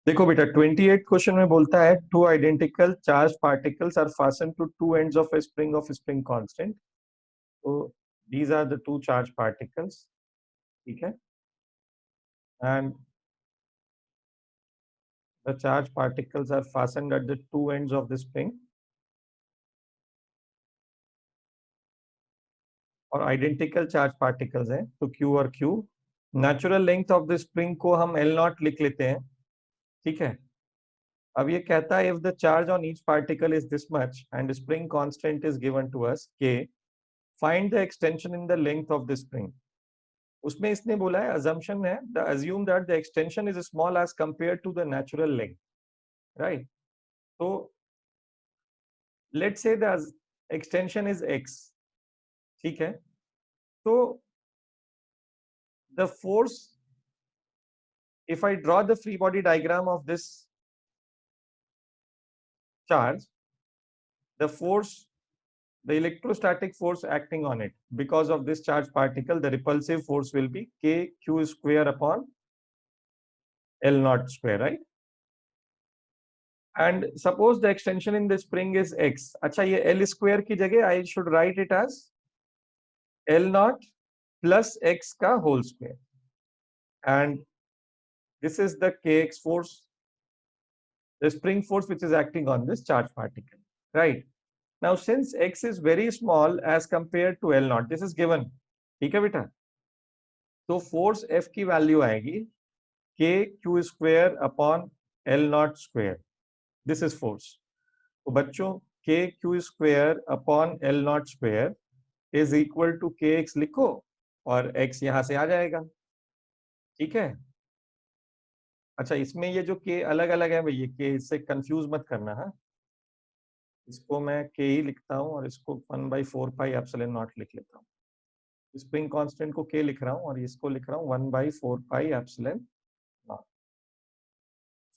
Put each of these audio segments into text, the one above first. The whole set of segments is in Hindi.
देखो बेटा 28 क्वेश्चन में बोलता है two identical charge particles are fasten to two ends of a spring constant. तो these are the two charge particles, ठीक है, and the charge particles are fastened at the two ends of the spring. और आइडेंटिकल चार्ज पार्टिकल्स हैं तो Q और Q। Natural length of the spring को हम L नॉट लिख लेते हैं, ठीक है। अब ये कहता है if the charge on each particle is this much and spring constant is given to us K, find the extension in the length of the spring. उसमें इसने बोला है, assumption है, the assume that the extension is small as compared to the natural length, right? So let's say the extension is x, ठीक है। तो the force, if I draw the free body diagram of this charge, the force, the electrostatic force acting on it because of this charge particle, the repulsive force will be kq square upon L naught square, right? And suppose the extension in the spring is x. अच्छा, ये L square की जगह I should write it as L naught plus x का whole square, and this is the kx force, the spring force which is acting on this charge particle, right? Now since x is very small as compared to L naught, this is given, ठीक है बेटा। तो फोर्स F की वैल्यू आएगी k q square upon L naught square, this is force। तो बच्चों k q square upon L naught square is equal to kx लिखो और x यहां से आ जाएगा, ठीक है। अच्छा, इसमें ये जो k अलग अलग है भाई, ये k इससे कंफ्यूज मत करना, है। इसको मैं k ही लिखता हूँ और इसको 1/4 पाई एप्सिलॉन नॉट लिख लेता हूँ। स्प्रिंग कांस्टेंट को k लिख रहा हूँ और इसको लिख रहा हूँ 1/4 pi epsilon not.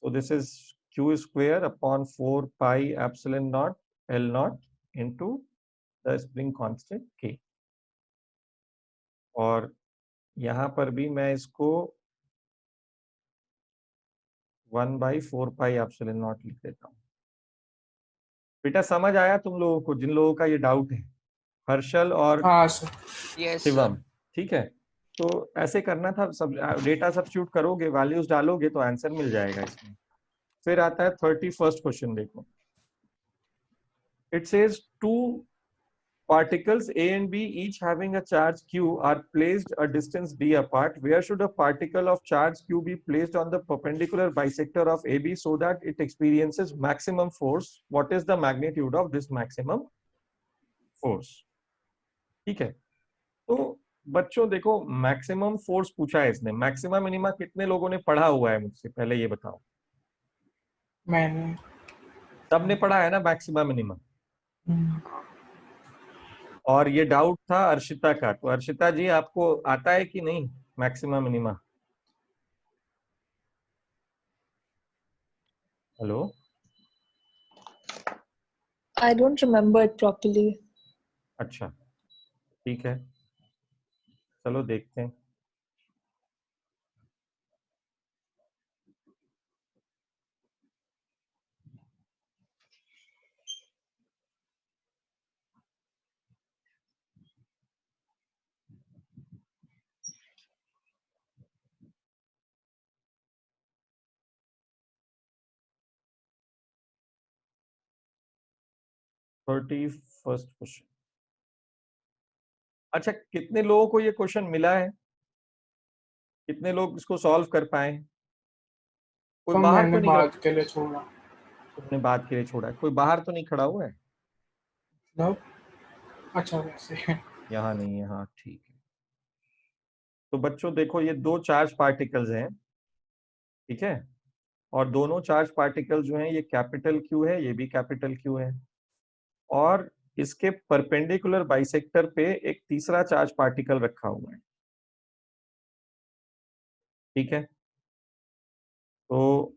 So this is q square upon 4 pi epsilon not L not into the spring constant k। और यहाँ पर भी मैं इसको 1/4 पाई एप्सिलॉन नॉट लिख देता हूँ। बेटा समझ आया तुम लोगों को, जिन लोगों का ये डाउट है, हर्षल और हाँ सर। Yes Shivam, sir. ठीक है। तो ऐसे करना था, सब डेटा सब्स्टिट्यूट करोगे, वैल्यूज डालोगे तो आंसर मिल जाएगा इसमें। फिर आता है 31st क्वेश्चन, देखो। It says two particles A and B each having a charge Q are placed a distance d apart. Where should a particle of charge Q be placed on the perpendicular bisector of AB so that it experiences maximum force? What is the magnitude of this maximum force? ठीक है। तो बच्चों देखो, मैक्सिमम फोर्स पूछा है इसने, मैक्सिमा मिनिमा कितने लोगों ने पढ़ा हुआ है मुझसे पहले ये बताओ। मैंने सबने पढ़ा है ना मैक्सिमा मिनिमा। और ये डाउट था अर्शिता का, तो अर्शिता जी आपको आता है कि नहीं maxima minima? Hello, I don't remember it properly. अच्छा ठीक है, चलो देखते हैं। Thirty first question. अच्छा, कितने लोगों को ये क्वेश्चन मिला है? कितने लोग इसको सॉल्व कर पाए? कोई तो बाहर मैंने तो नहीं बात के लिए छोड़ा। तुमने बात के लिए छोड़ा है? कोई बाहर तो नहीं खड़ा हुआ है? नो, अच्छा वैसे यहाँ नहीं है, हाँ ठीक है। तो बच्चों देखो, ये दो चार्ज पार्टिकल्स हैं, ठीक है, और दोनों चार्ज पार्टिकल जो हैं, ये कैपिटल Q है, ये भी कैपिटल Q है, और इसके परपेंडिकुलर बाइसेक्टर पे एक तीसरा चार्ज पार्टिकल रखा हुआ है, ठीक है। तो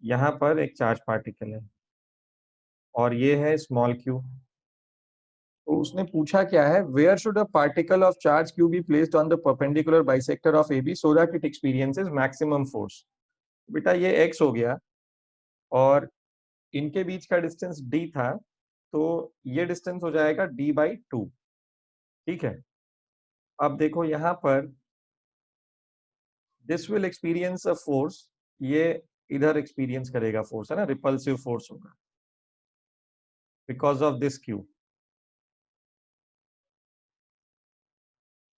यहाँ पर एक चार्ज पार्टिकल है और ये है स्मॉल q। तो उसने पूछा क्या है, where should a particle of charge q be placed on the perpendicular bisector of AB so that it experiences maximum force. बेटा ये x हो गया और इनके बीच का डिस्टेंस d था, तो ये डिस्टेंस हो जाएगा d/2। ठीक है, अब देखो यहाँ पर this will experience a force, ये इधर एक्सपीरियंस करेगा फोर्स, है ना, रिपल्सिव फोर्स होगा बिकॉज ऑफ दिस क्यू।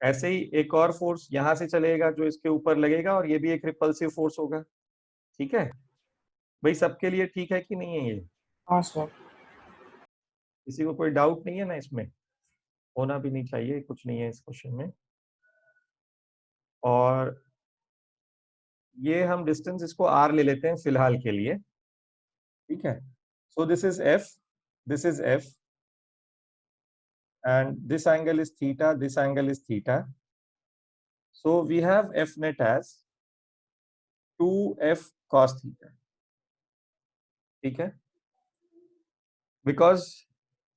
ऐसे ही एक और फोर्स यहां से चलेगा जो इसके ऊपर लगेगा और ये भी एक रिपल्सिव फोर्स होगा। ठीक है भाई, सबके लिए ठीक है कि नहीं है ये? हाँ सर। किसी को कोई डाउट नहीं है ना इसमें? होना भी नहीं चाहिए, कुछ नहीं है इस क्वेश्चन में। और ये हम डिस्टेंस इसको r ले लेते हैं फिलहाल के लिए। ठीक है, सो this is f, this is f, and this angle is theta, this angle is theta. So we have f net as 2f cos theta. ठीक है, because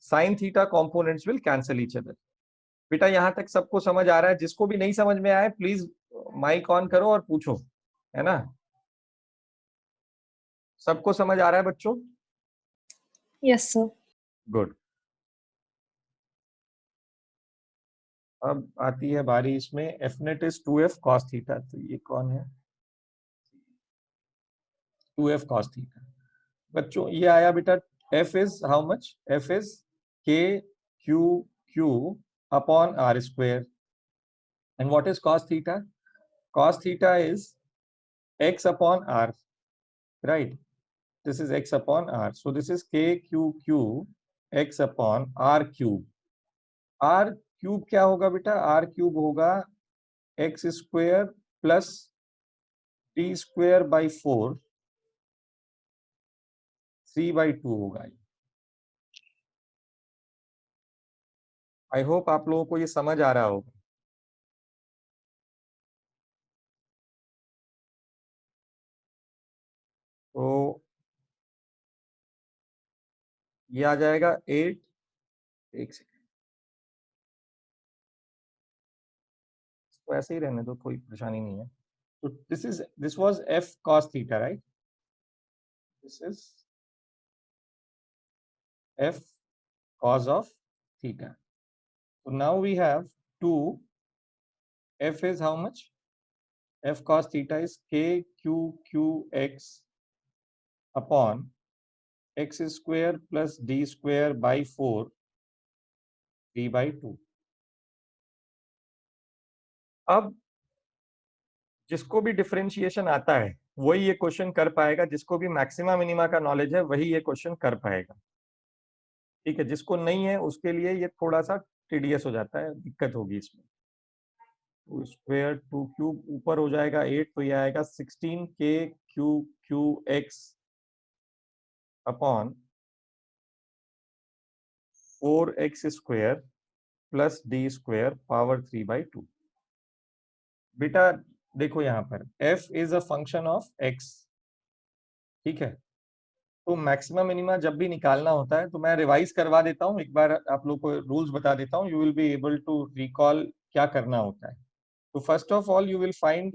sin theta components will cancel each other. बेटा यहां तक सबको समझ आ रहा है? जिसको भी नहीं समझ में आए प्लीज माइक ऑन करो और पूछो, है ना? सबको समझ आ रहा है बच्चों? Yes, sir. गुड। अब आती है बारी इसमें f net is 2f cos theta। तो ये कौन है? 2f cos theta। बच्चों ये आया बेटा, f is how much? f is k q q upon r square। and what is cos theta? Cos theta is x upon r, right? This is x upon r, so this is k q q x upon r cube। r cube क्या होगा बेटा? r क्यूब होगा x square plus t square by 4 3/2 होगा। आई होप आप लोगों को ये समझ आ रहा होगा। तो ये आ जाएगा 8, एक सेकेंड, इसको ऐसे ही रहने दो, कोई परेशानी नहीं है। तो this was f cos theta, right? This is f cos of theta। So now we have 2, f is how much? f cos theta is k q q x upon x square plus d square by 4 d/2। अब जिसको भी डिफरेंशिएशन आता है वही ये क्वेश्चन कर पाएगा, जिसको भी मैक्सिमा मिनिमा का नॉलेज है वही ये क्वेश्चन कर पाएगा। ठीक है, जिसको नहीं है उसके लिए ये थोड़ा सा टीडियस हो जाता है, दिक्कत होगी इसमें। 2 स्क्वायर 2 क्यूब ऊपर हो जाएगा 8, तो ये आएगा 16 k q q x upon 4x square plus d square power 3/2। बेटा देखो यहाँ पर f is a function of x। ठीक है, तो मैक्सिमम मिनिमा जब भी निकालना होता है, तो मैं रिवाइज करवा देता हूँ एक बार, आप लोग को रूल्स बता देता हूँ, you will be able to recall क्या करना होता है। तो first of all you will find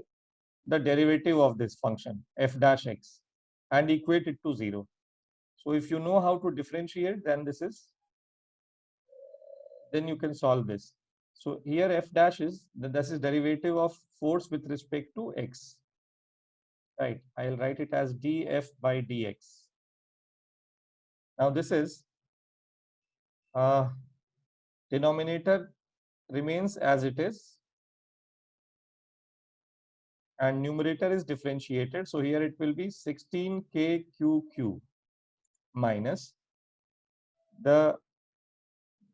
the derivative of this function f dash x and equate it to 0. So if you know how to differentiate, then you can solve this. So here f dash is this is derivative of force with respect to x, right? I'll write it as df by dx. Now this is denominator remains as it is and numerator is differentiated, so here it will be 16k q minus the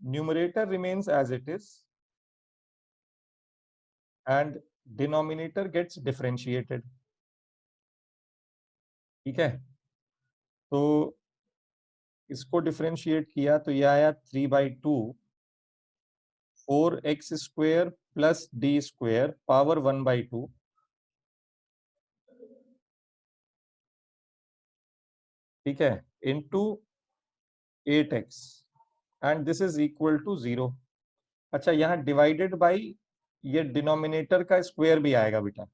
numerator remains as it is and denominator gets differentiated। ठीक है, तो इसको डिफरेंशिएट किया तो ये आया 3/2 4x square plus d square power 1/2। ठीक है, into 8x and this is equal to 0। अच्छा, यहाँ डिवाइडेड बाई ये डिनोमिनेटर का स्क्वायर भी आएगा बेटा।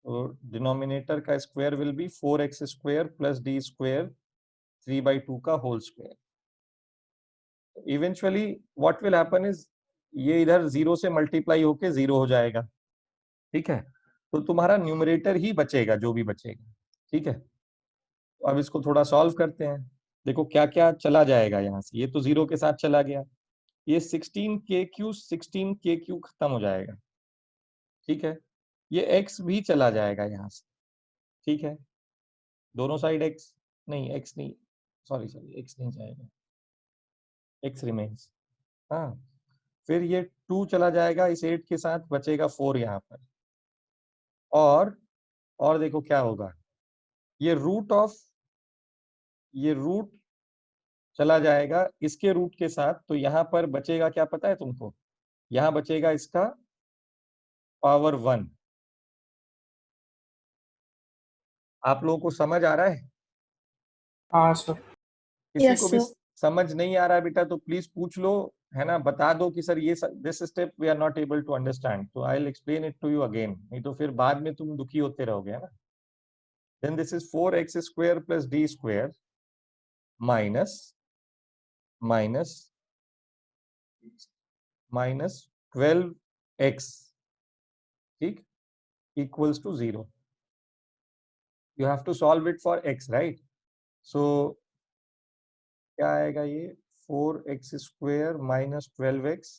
तो डिनोमिनेटर का square will be 4x square plus d square 3/2 का whole square. Eventually what will happen is ये इधर 0 से मल्टीप्लाई होके 0 हो जाएगा. ठीक है, तो तुम्हारा न्यूमरेटर ही बचेगा जो भी बचेगा. ठीक है, तो अब इसको थोड़ा सॉल्व करते हैं. देखो क्या क्या चला जाएगा यहाँ से. ये तो 0 के साथ चला गया. ये 16 खत्म हो जाएगा. ठीक है, ये x भी चला जाएगा यहाँ से. ठीक है, दोनों साइड x नहीं, x नहीं, सॉरी x नहीं जाएगा, x रिमेन्स. हाँ, फिर ये 2 चला जाएगा इस 8 के साथ, बचेगा 4 यहाँ पर. और देखो क्या होगा, ये रूट चला जाएगा इसके रूट के साथ. तो यहाँ पर बचेगा क्या पता है तुमको, यहाँ बचेगा इसका पावर 1. आप लोगों को समझ आ रहा है? हाँ सर. किसी Yes, को भी sir. समझ नहीं आ रहा है बेटा तो प्लीज पूछ लो, है ना. बता दो कि सर ये this step we are not able to understand, तो I will explain it to you again, नहीं तो फिर बाद में तुम दुखी होते रहोगे, है ना. Then this is 4x square plus d square minus minus minus 12x, ठीक, equals to 0. you have to solve it for x, right? So क्या आएगा ये 4x square minus 12x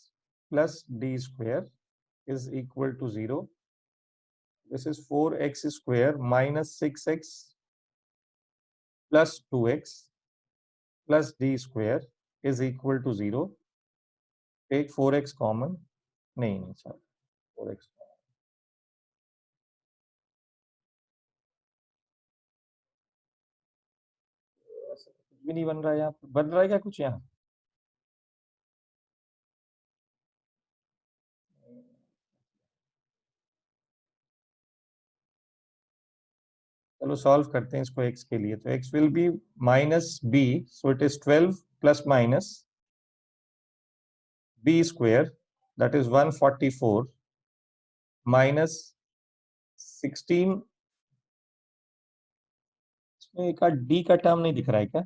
plus d square is equal to 0. This is 4x square minus 6x plus 2x plus d square is equal to 0. Take 4x common. नहीं सर, 4x कुछ भी नहीं बन रहा है. यहाँ बन रहा है क्या कुछ यहाँ? चलो सॉल्व करते हैं इसको x के लिए. तो x will be minus b, so it is 12 plus minus b square, that is 144 minus 16. इसमें एक d का टर्म नहीं दिख रहा है क्या?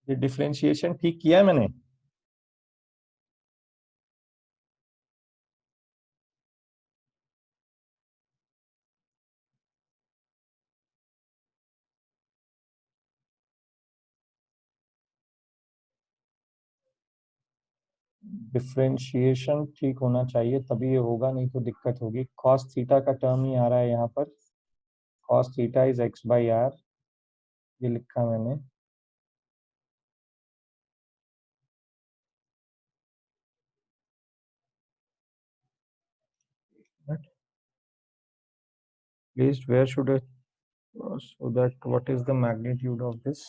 ये डिफरेंशिएशन ठीक किया है मैंने? डिफरेंशिएशन ठीक होना चाहिए तभी ये होगा, नहीं तो दिक्कत होगी. cos थीटा का टर्म ही आ रहा है यहाँ पर. cos theta is x by r, ये लिखा मैंने. Please, where should I, so that what is the magnitude of this?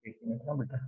एक मिनट ना बेटा.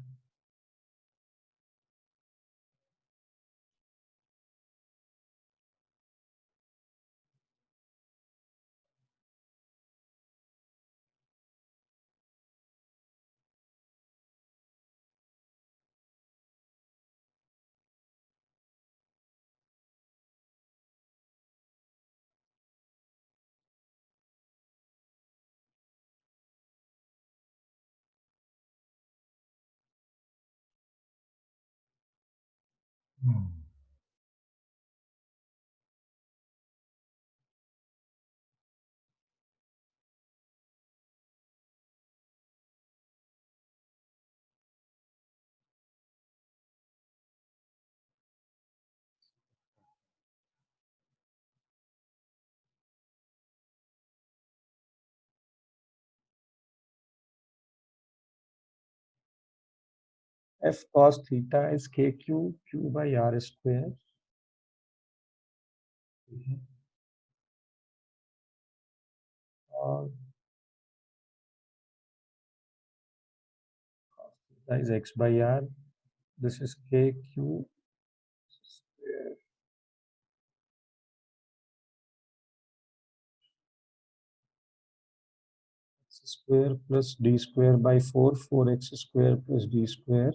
f cos theta is kq q by r square. और cos theta is x by r. This is kq square. square plus d square by 4, 4x square plus d square.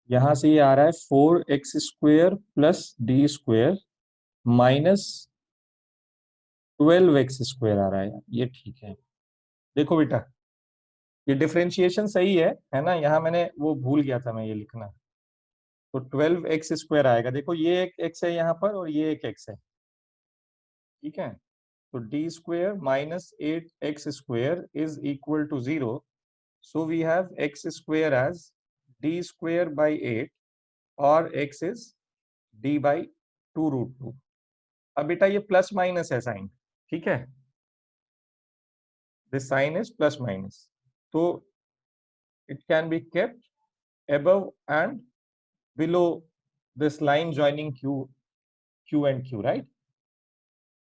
यहां से ये आ रहा है 4x square plus d square minus 12x square आ रहा है। ये ठीक है। देखो बेटा, ये डिफरेंशिएशन सही है ना। यहाँ मैंने वो भूल गया था मैं ये लिखना। तो 12x स्क्वेयर आएगा। देखो ये एक x है यहाँ पर और ये एक x है, ठीक है। तो d square minus 8x square is equal to 0. So we have x square as d square by 8 और x is d by 2 root 2. अब बेटा ये प्लस माइनस है साइन, ठीक है। This sign is plus minus. तो it can be kept above and below this line joining Q and Q, right?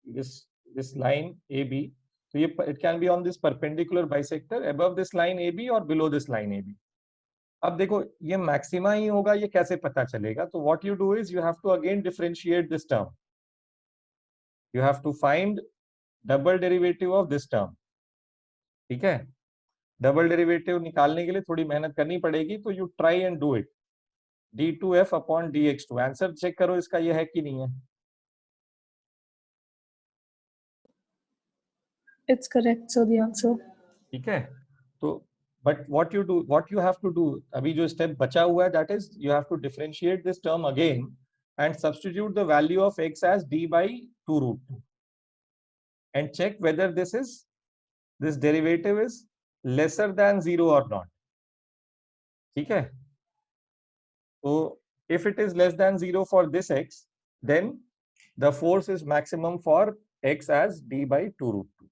This line AB. So it can be on this perpendicular bisector above this line AB or below this line AB. अब देखो ये मैक्सिमा ही होगा, ये कैसे पता चलेगा? तो what you do is you have to again differentiate this term. You have to find double derivative of this term, ठीक है। डबल डेरिवेटिव निकालने के लिए थोड़ी मेहनत करनी पड़ेगी, तो you try and do it. d2f upon dx2. Answer check करो इसका, ये है कि नहीं है? It's correct, so the answer. ठीक है। तो but what you have to do, अभी जो स्टेप बचा हुआ है, that is you have to differentiate this term again and substitute the value of x as d by 2 root 2 and check whether this derivative is lesser than 0 or not. ठीक है। तो if it is less than 0 for this x, then the force is maximum for x as d by 2 root 2.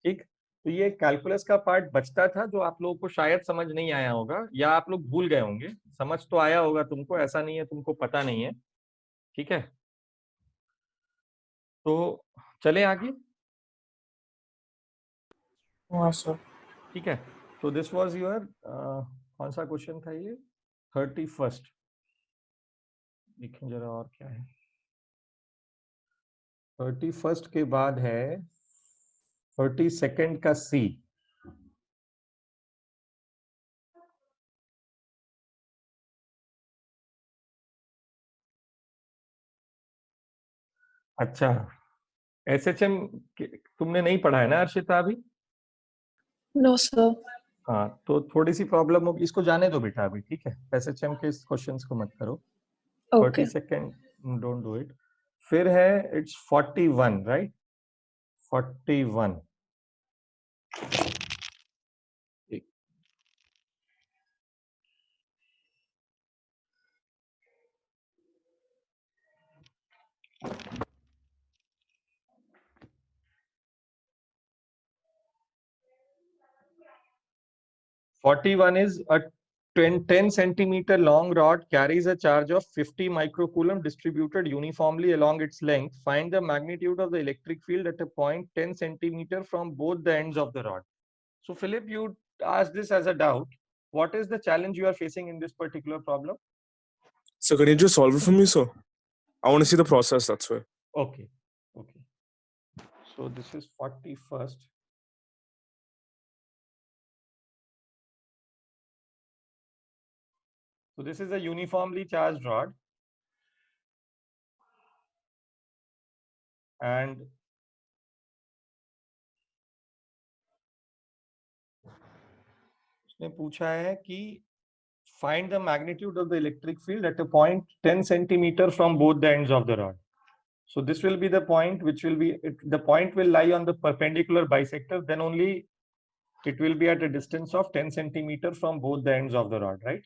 ठीक। तो ये कैलकुलस का पार्ट बचता था जो आप लोगों को शायद समझ नहीं आया होगा, या आप लोग भूल गए होंगे। समझ तो आया होगा तुमको, ऐसा नहीं है तुमको पता नहीं है, ठीक है। तो चले आगे, हाँ सर। ठीक है। तो दिस वाज योर कौन सा क्वेश्चन था ये? 31st। देखें जरा और क्या है। 31st के बाद है 32nd का सी। अच्छा, एसएचएम तुमने नहीं पढ़ा है ना अर्शिता अभी? No, sir. हाँ, तो थोड़ी सी प्रॉब्लम होगी, इसको जाने दो बेटा अभी, ठीक है। एसएचएम के क्वेश्चंस को मत करो। Okay. 32nd don't do it. फिर है it's 41, right? 41। Forty-one is a 10 centimeter long rod carries a charge of 50 microcoulomb distributed uniformly along its length. Find the magnitude of the electric field at a point 10 centimeter from both the ends of the rod. So Philip, you asked this as a doubt. What is the challenge you are facing in this particular problem? So can you just solve it for me, sir? I want to see the process, that's why. Okay. So this is 41st. So this is a uniformly charged rod. And उसने पूछा है कि find the magnitude of the electric field at a point 10 centimeter from both the ends of the rod. So this will be the point which will be, the point will lie on the perpendicular bisector, then only it will be at a distance of 10 centimeter from both the ends of the rod, right?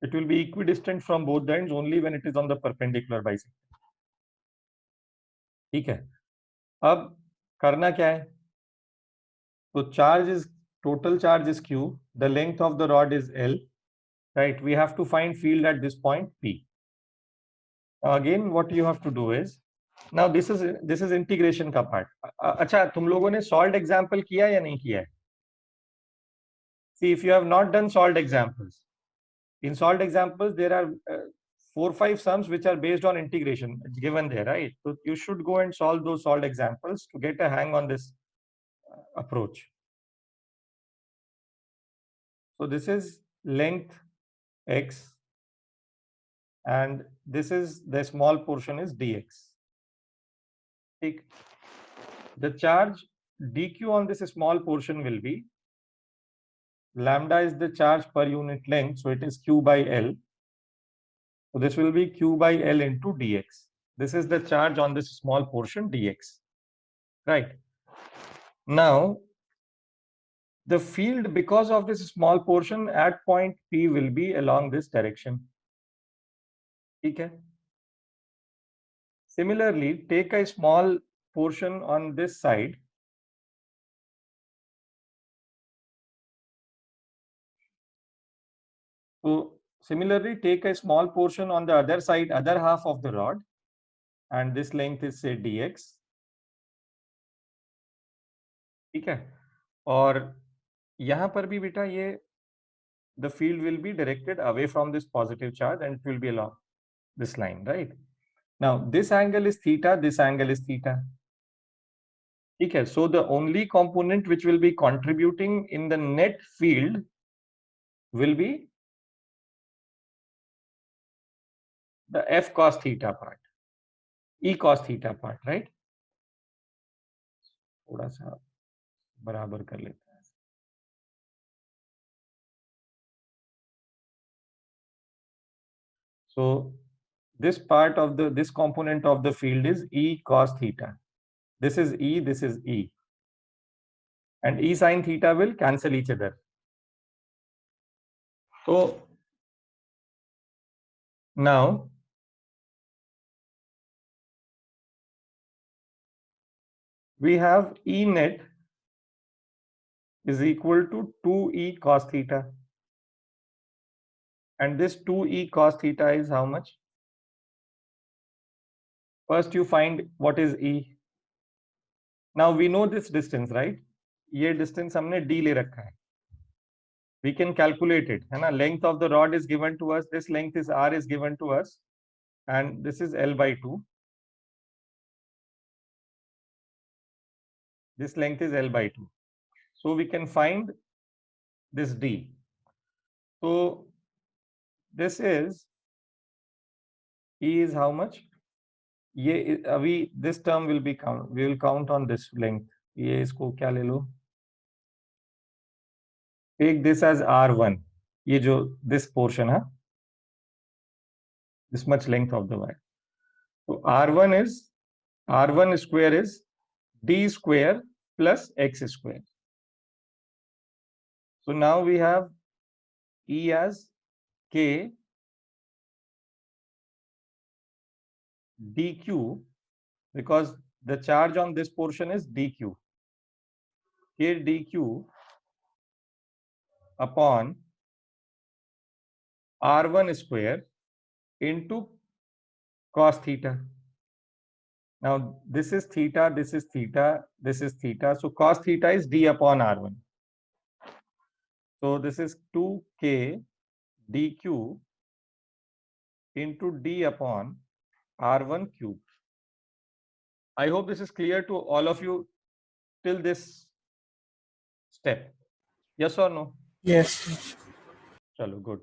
It will be equidistant from both the ends only when it is on the perpendicular bisector. ठीक है। अब करना क्या है? तो charge is, total charge is Q, the length of the rod is L, right? We have to find field at this point P. Now again, what you have to do is, now this is integration का part. अच्छा, तुम लोगों ने solved example किया या नहीं किया है? See, if you have not done solved examples, in solved examples there are 4-5 sums which are based on integration given there, right? So you should go and solve those solved examples to get a hang on this approach. So this is length x, and this is the small portion is dx. Take the charge dq on this small portion will be, lambda is the charge per unit length, so it is q by L. So this will be q by L into dx. This is the charge on this small portion dx, right? Now, the field because of this small portion at point P will be along this direction. Okay. Similarly, take a small portion on this side. So similarly, take a small portion on the other side, other half of the rod, and this length is say dx. ठीक है, और यहाँ पर भी बेटा ये the field will be directed away from this positive charge and it will be along this line, right? Now this angle is theta, this angle is theta. Okay, so the only component which will be contributing in the net field will be the F cos theta part, E cos theta part, right? थोड़ा सा बराबर कर लेते हैं. So this part of this component of the field is E cos theta. This is E, this is E. And E sin theta will cancel each other. So now we have E net is equal to 2E cos theta. And this 2E cos theta is how much? First you find what is E. Now we know this distance, right? ये distance हमने D ले रखा है. We can calculate it. है ना? Length of the rod is given to us. This length is R is given to us. And this is L by 2. This length is L by 2. So we can find this D. So this is E is how much? This term will be count. We will count on this length. ये इसको क्या ले लो? Take this as R1. ये जो this portion है, this much length of the wire. So R1 square is D square plus X square. So now we have E as K dq, because the charge on this portion is dq. K dq upon R1 square into cos theta. Now this is theta, this is theta, this is theta. So cos theta is D upon R1. So this is 2K dq into D upon R1 cube. I hope this is clear to all of you till this step. Yes or no? Yes. चलो गुड.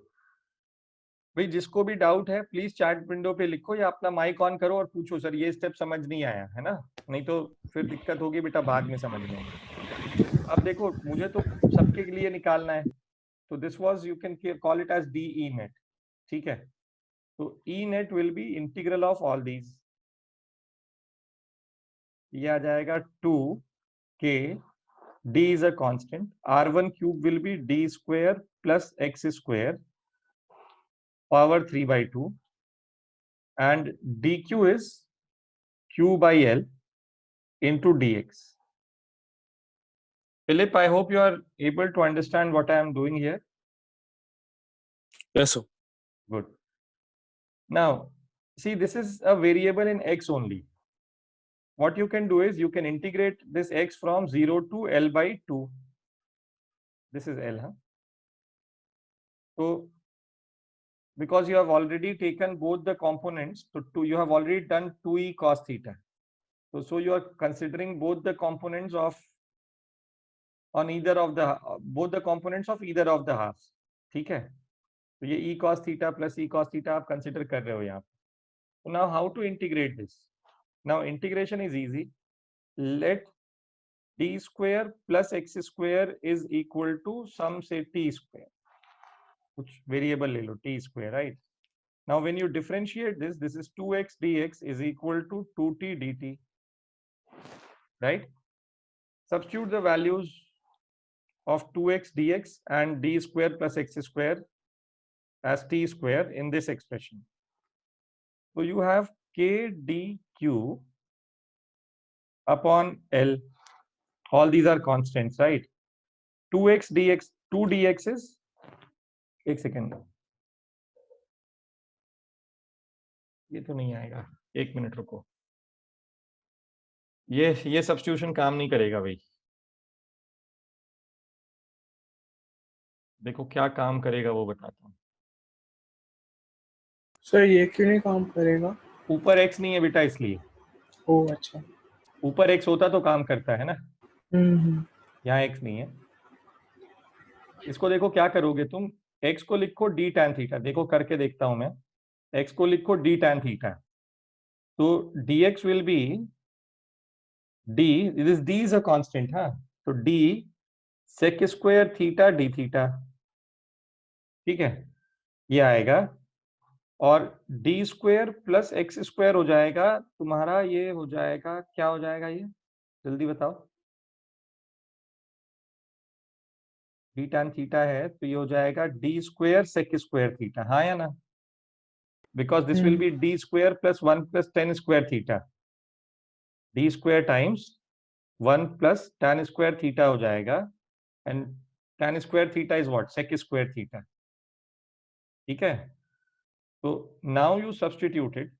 भाई जिसको भी डाउट है प्लीज चैट विंडो पे लिखो या अपना माइक ऑन करो और पूछो सर ये स्टेप समझ नहीं आया है ना, नहीं तो फिर दिक्कत होगी बेटा बाद में समझ में. अब देखो मुझे तो सबके लिए निकालना है, तो this was you can call it as d E net. ठीक है, तो E net will be integral of all these. ये आ जाएगा 2k, d is a constant, r1 cube will be d square plus x square power 3 by 2, and dq is q by L into dx. Philip, I hope you are able to understand what I am doing here. Yes, sir. Good. Now, see, this is a variable in x only. What you can do is you can integrate this x from 0 to L by 2. This is L, huh? So, because you have already taken both the components, so you have already done 2e cos theta. So you are considering both the components of both the components of either of the halves. ठीक है? तो ये e cos theta plus e cos theta आप consider कर रहे हो यहाँ. So now how to integrate this? Now integration is easy. Let d square plus x square is equal to some say t square. कुछ variable ले लो t square, right? Now when you differentiate this, this is 2x dx is equal to 2t dt, right? Substitute the values of 2x dx and d square plus x square as t square in this expression. So you have k dq upon L. All these are constants, right? 2x dx, 2 dx is, एक सेकेंड, ये तो नहीं आएगा, एक मिनट रुको, ये सब्स्टिट्यूशन काम नहीं करेगा भाई. देखो क्या काम करेगा वो बताता हूँ. सर ये क्यों नहीं काम करेगा? ऊपर x नहीं है बेटा इसलिए. ओ अच्छा. ऊपर x होता तो काम करता है ना. यहाँ x नहीं है. इसको देखो क्या करोगे तुम, x को लिखो d tan थीटा. देखो करके देखता हूं मैं. x को लिखो d tan थीटा. तो dx will be d, d is a constant, हाँ. तो d sec square theta d theta, ठीक है, ये आएगा. और d square plus x square हो जाएगा तुम्हारा, ये हो जाएगा, क्या हो जाएगा ये, जल्दी बताओ. d tan थीटा है तो ये हो जाएगा d square sec square theta, हाँ या ना? Because this will be d square plus 1 plus tan square theta. d square times 1 plus tan square theta हो जाएगा. And tan square theta is what? Sec square theta. ठीक है? तो now you substitute it.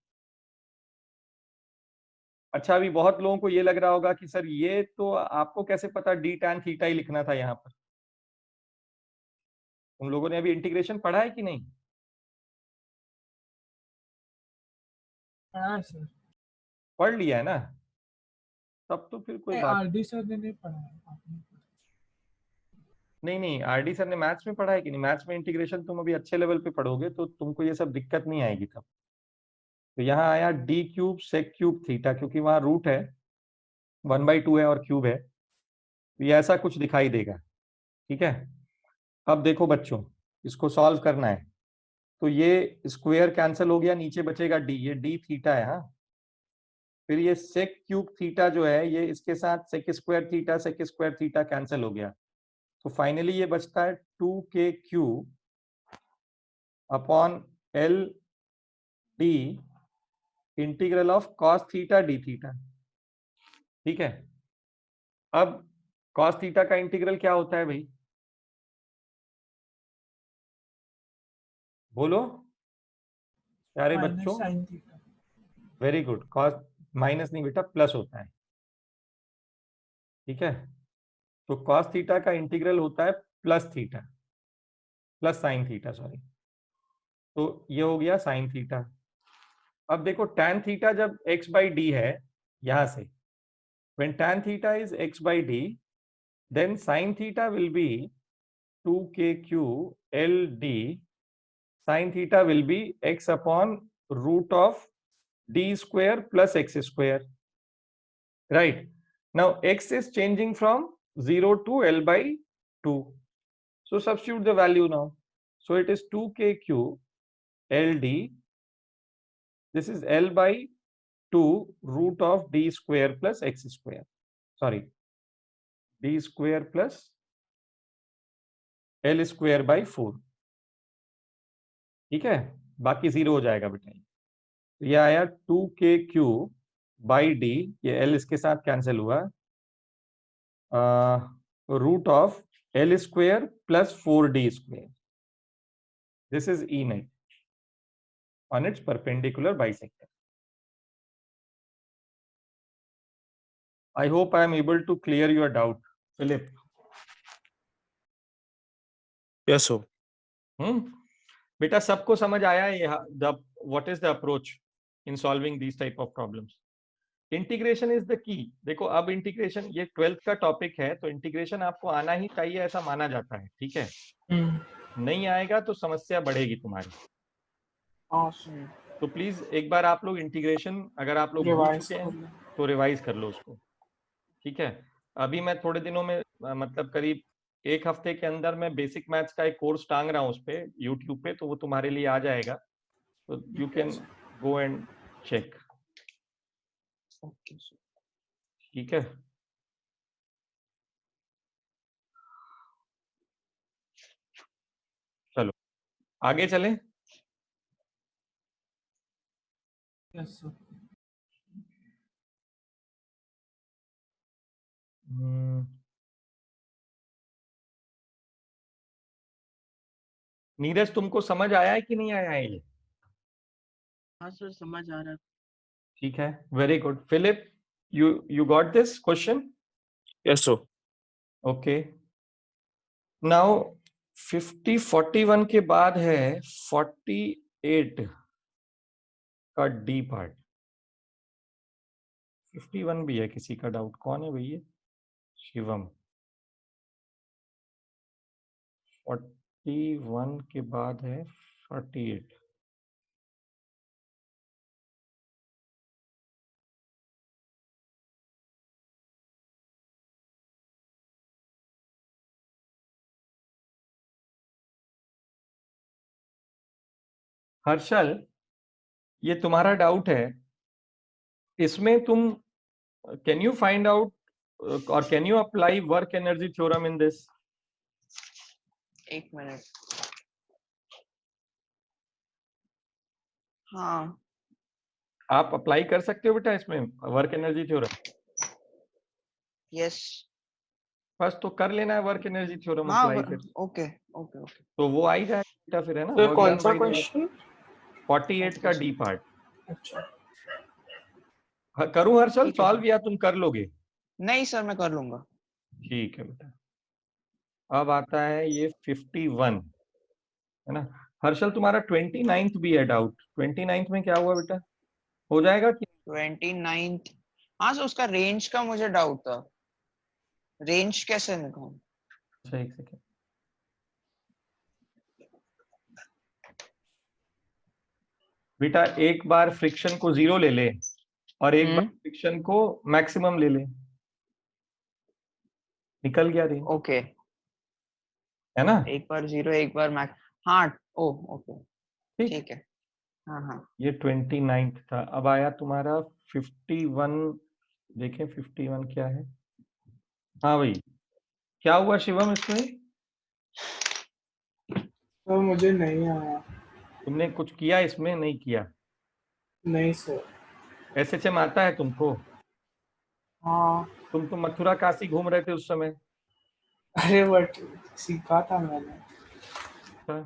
अच्छा, अभी बहुत लोगों को ये लग रहा होगा कि सर ये तो आपको कैसे पता d tan theta ही लिखना था यहाँ पर. उन लोगों ने अभी इंटीग्रेशन पढ़ा है कि नहीं? पढ़ा है सर. पढ़ लिया है ना? तब तो फिर कोई बात आरडी सर ने नहीं पढ़ा है. आपने नहीं. आरडी सर ने मैथ्स में पढ़ा है कि नहीं? मैथ्स में इंटीग्रेशन तुम अभी अच्छे लेवल पे पढ़ोगे तो तुमको ये सब दिक्कत नहीं आएगी तब. तो यहाँ आया d cube sec cube theta, क्योंकि वहां रूट है, 1/2 है और क्यूब है, तो ये ऐसा कुछ दिखाई देगा. ठीक है. अब देखो बच्चों, इसको सॉल्व करना है. तो ये स्क्वायर कैंसिल हो गया, नीचे बचेगा डी, ये डी थीटा है. हाँ, फिर ये सेक क्यूब थीटा जो है ये इसके साथ सेक स्क्वायर थीटा कैंसिल हो गया. तो फाइनली ये बचता है 2k cube upon L D integral of cos theta D theta. ठीक है. अब कॉस थीटा का इंटीग्रल क्या होता है भाई? बोलो प्यारे बच्चों. Sine theta. Very good. Cos minus नहीं बेटा, प्लस होता है. ठीक है. तो कॉस थीटा का इंटीग्रल होता है plus theta, plus sine theta, sorry. तो ये हो गया साइन थीटा. अब देखो tan थीटा जब x by d है यहां से, when tan theta is x by d, then sin theta will be 2kq ld. Sin theta will be x upon root of d square plus x square, right? Now x is changing from 0 to L by 2. So substitute the value now. So it is 2kq ld. This is L by 2 root of d square plus x square. Sorry, d square plus L square by 4. ठीक है. बाकी 0 हो जाएगा बेटा. ये आया 2kq बाई डी, ये L इसके साथ कैंसिल हुआ, root of L square plus 4d square. This is E net on its perpendicular bisector. I hope I am able to clear your doubt, Philip. Yes, sir. बेटा सबको समझ आया है what is the approach in solving these type of problems? Integration is the key. देखो अब इंटीग्रेशन ये 12th का टॉपिक है, तो इंटीग्रेशन आपको आना ही चाहिए ऐसा माना जाता है. ठीक है, नहीं आएगा तो समस्या बढ़ेगी तुम्हारी. तो प्लीज एक बार आप लोग इंटीग्रेशन अगर आप लोग भूल चुके हैं तो रिवाइज कर लो उसको. ठीक है, अभी मैं थोड़े दिनों में मतलब करीब एक हफ्ते के अंदर मैं बेसिक मैथ्स का एक कोर्स टांग रहा हूँ उस पे यूट्यूब पे, तो वो तुम्हारे लिए आ जाएगा, तो you can go and check. ठीक है, चलो आगे चलें. Yes sir. नीरज तुमको समझ आया है कि नहीं आया है ये? हाँ सर समझ आ रहा है. ठीक है, very good. Philip, you got this question? Yes, sir. Okay. Now 41 के बाद है 48 का डी पार्ट. 51 भी है, किसी का डाउट? कौन है भैया? शिवम. 41 के बाद है 48. हर्षल, ये तुम्हारा डाउट है, इसमें तुम कैन यू फाइंड आउट और can you apply work energy theorem in this? एक मिनट. हाँ आप अप्लाई कर सकते हो बेटा इसमें वर्क एनर्जी थ्योरम. यस. बस तो कर लेना है वर्क एनर्जी थ्योरम हाँ अप्लाई. फिर ओके ओके ओके. तो वो आ ही जाएगा बेटा फिर, है ना? सर कौन सा क्वेश्चन? 48 का डी पार्ट. अच्छा करूं हर्षल ठीक है सॉल्व सर. या तुम कर लोगे? नहीं सर मैं कर लूंगा. ठीक है बेटा. अब आता है ये 51, है ना? हर्षल तुम्हारा 29th भी है डाउट. 29th में क्या हुआ बेटा? हो जाएगा कि 29th. हाँ सर उसका रेंज का मुझे डाउट था. रेंज कैसे निकालूं? अच्छा एक सेकेंड. बेटा एक बार फ्रिक्शन को 0 ले ले और एक बार फ्रिक्शन को मैक्सिमम ले ले, निकल गया रेंज. ओके. है ना? एक बार 0 एक बार मैक्स. हाँ ओ ओके ठीक. ठीक है. हाँ हाँ ये 29th था. अब आया तुम्हारा 51. देखें 51 क्या है. हाँ भाई, क्या हुआ शिवम इसमें? तो मुझे नहीं आया. तुमने कुछ किया इसमें? नहीं किया. नहीं सर. एसएचएम आता है तुमको? हाँ. तुम तो मथुरा काशी घूम रहे थे उस समय. अरे बट सीखा था मैंने. अच्छा.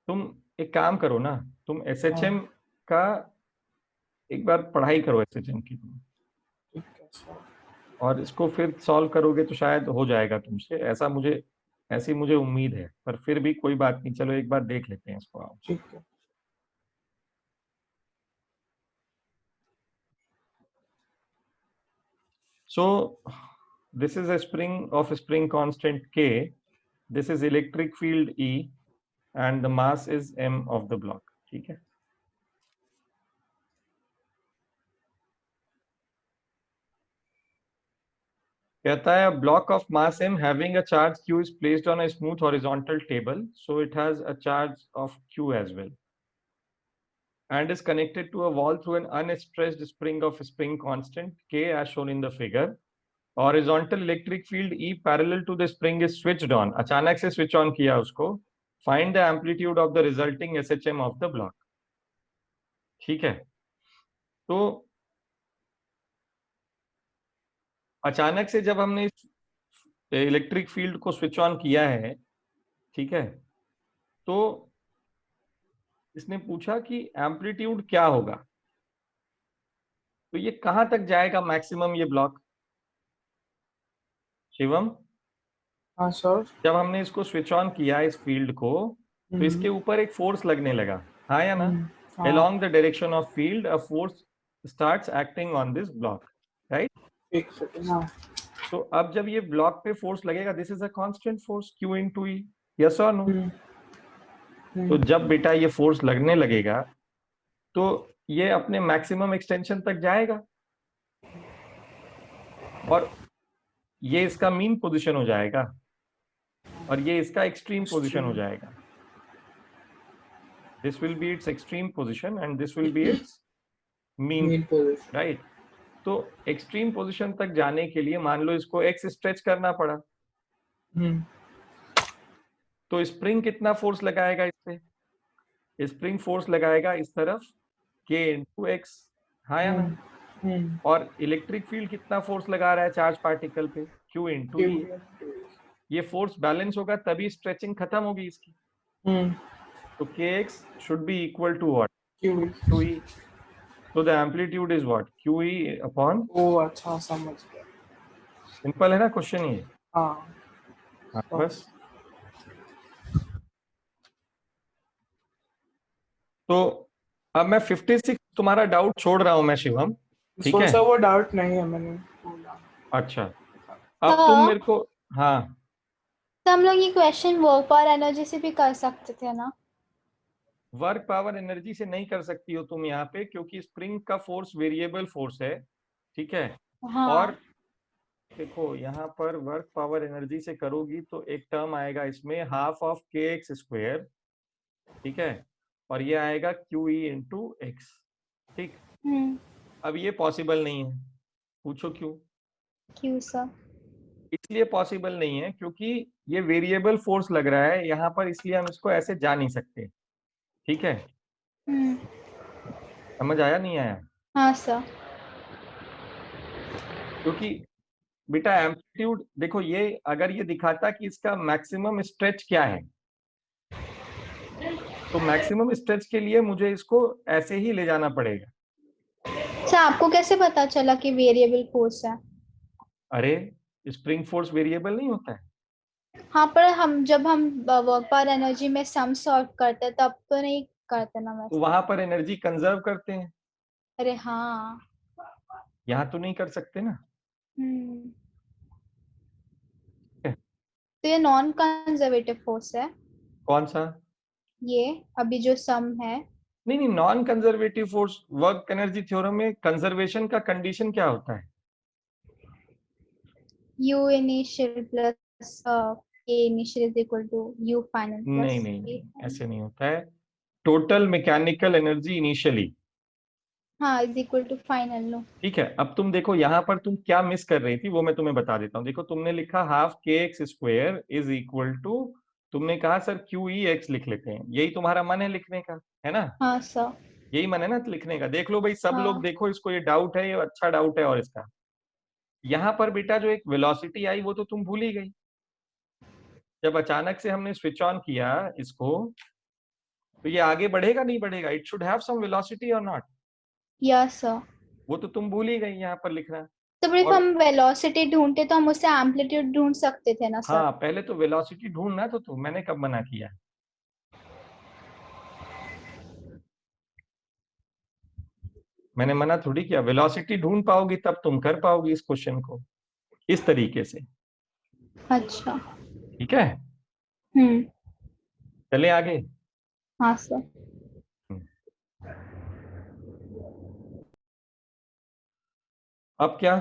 तुम एक काम करो ना, तुम एसएचएम का एक बार पढ़ाई करो एसएचएम की तुम, ठीक है सर. और इसको फिर सॉल्व करोगे तो शायद हो जाएगा तुमसे. ऐसी मुझे उम्मीद है, पर फिर भी कोई बात नहीं, चलो एक बार देख लेते हैं इसको. आओ. ठीक है. So this is a spring constant K. This is electric field E and the mass is M of the block. ठीक है. कहता है a block of mass M having a charge Q is placed on a smooth horizontal table, so it has a charge of Q as well, and is connected to a wall through an unstressed spring of spring constant K as shown in the figure. Horizontal electric field E parallel to the spring is switched on. अचानक से switch on किया उसको. Find the amplitude of the resulting SHM of the block. ठीक है. तो अचानक से जब हमने इलेक्ट्रिक फील्ड को स्विच ऑन किया है, ठीक है, तो इसने पूछा कि एम्पलीट्यूड क्या होगा, तो ये कहां तक जाएगा मैक्सिमम ये ब्लॉक? शिवम, हाँ सर। जब हमने इसको स्विच ऑन किया इस फील्ड को, तो इसके ऊपर एक फोर्स लगने लगा, हाँ या ना? हाँ। Along the direction of field, a force starts acting on this block, right? एक सेकंड। हाँ। तो अब जब ये ब्लॉक पे फोर्स लगेगा, this is a constant force Q into E, yes और नो? तो जब बेटा ये फोर्स लगने लगेगा तो ये अपने मैक्सिमम एक्सटेंशन तक जाएगा और ये इसका मीन पोजीशन हो जाएगा और ये इसका एक्सट्रीम पोजीशन हो जाएगा। This will B it's extreme position and this will B it's mean position. Right. तो एक्सट्रीम पोजीशन तक जाने के लिए मान लो इसको x स्ट्रेच करना पड़ा, तो स्प्रिंग कितना फोर्स लगाएगा इस पे? स्प्रिंग फोर्स लगाएगा इस तरफ k into x, हाँ या ना? और इलेक्ट्रिक फील्ड कितना फोर्स लगा रहा है चार्ज पार्टिकल पे? Q into E। ये फोर्स बैलेंस होगा तभी स्ट्रेचिंग खत्म होगी इसकी। तो kx should be equal to what? to E। So the amplitude is what? QE upon। ओ अच्छा, समझ गया। सिंपल है ना क्वेश्चन ये? हाँ। बस। तो अब मैं 56 तुम्हारा डाउट छोड़ रहा हूं मैं शिवम, ठीक है? वो डाउट नहीं है, मैंने बोला। अच्छा, अब तुम मेरे को, हाँ तो हम लोग ये क्वेश्चन वर्क पावर एनर्जी से भी कर सकते थे ना? वर्क पावर एनर्जी से नहीं कर सकती हो तुम यहाँ पे, क्योंकि स्प्रिंग का फोर्स वेरिएबल फोर्स है, ठीक है? हाँ। और देखो यहाँ पर वर्क पावर एनर्जी से करोगी तो एक टर्म आएगा इसमें हाफ ऑफ के एक्स स्क्वायर, ठीक है? और ये आएगा क्यू ई इंटू एक्स, ठीक? अब ये पॉसिबल नहीं है, पूछो क्यों? क्यों सर? इसलिए पॉसिबल नहीं है क्योंकि ये वेरिएबल फोर्स लग रहा है यहाँ पर, इसलिए हम इसको ऐसे जा नहीं सकते, ठीक है? समझ आया नहीं आया? हाँ सर। क्योंकि बेटा एम्पलीट्यूड देखो, ये अगर ये दिखाता कि इसका मैक्सिमम स्ट्रेच क्या है, तो मैक्सिमम स्ट्रेच के लिए मुझे इसको ऐसे ही ले जाना पड़ेगा। सर आपको कैसे पता चला कि वेरिएबल फोर्स है? अरे स्प्रिंग फोर्स वेरिएबल नहीं होता है? हाँ, पर जब हम वर्क पावर एनर्जी में सम सॉल्व करते हैं तब तो नहीं करते ना तो वैसे। वहां पर एनर्जी कंजर्व करते हैं, अरे हाँ। यहाँ तो नहीं कर सकते ना। तो ये नॉन कंजर्वेटिव फोर्स है? कौन सा? ये अभी जो सम है। नहीं नहीं, non conservative force, work energy theorem में कंजर्वेशन का कंडीशन क्या होता है? U initial plus A initial is equal to U final plus नहीं नहीं नहीं, ऐसे नहीं होता है। टोटल मैकेनिकल एनर्जी इनिशियली, हाँ, is equal to final. No ठीक है? अब तुम देखो यहाँ पर तुम क्या मिस कर रही थी वो मैं तुम्हें बता देता हूँ। देखो तुमने लिखा हाफ के x square is equal to, तुमने कहा सर क्यू ई एक्स लिख लेते हैं, यही तुम्हारा मन है लिखने का, है ना? हाँ सर। यही मन है ना लिखने का? देख लो भाई सब हाँ। लोग देखो इसको, ये डाउट है, ये अच्छा डाउट है। और इसका यहाँ पर बेटा जो एक वेलोसिटी आई वो तो तुम भूल ही गई। जब अचानक से हमने स्विच ऑन किया इसको, तो ये आगे बढ़ेगा नहीं बढ़ेगा? It should have some velocity और नॉट? Yes sir. वो तो तुम भूल ही गई यहाँ पर लिखना। तो फिर और- हम वेलोसिटी ढूंढते तो हम उससे एम्पलीट्यूड ढूंढ सकते थे ना सर? हाँ, पहले तो वेलोसिटी ढूंढना, तो मैंने कब मना किया? मैंने मना थोड़ी किया। वेलोसिटी ढूंढ पाओगी तब तुम कर पाओगी इस क्वेश्चन को इस तरीके से, अच्छा। ठीक है? चले आगे। हाँ सर। अब क्या?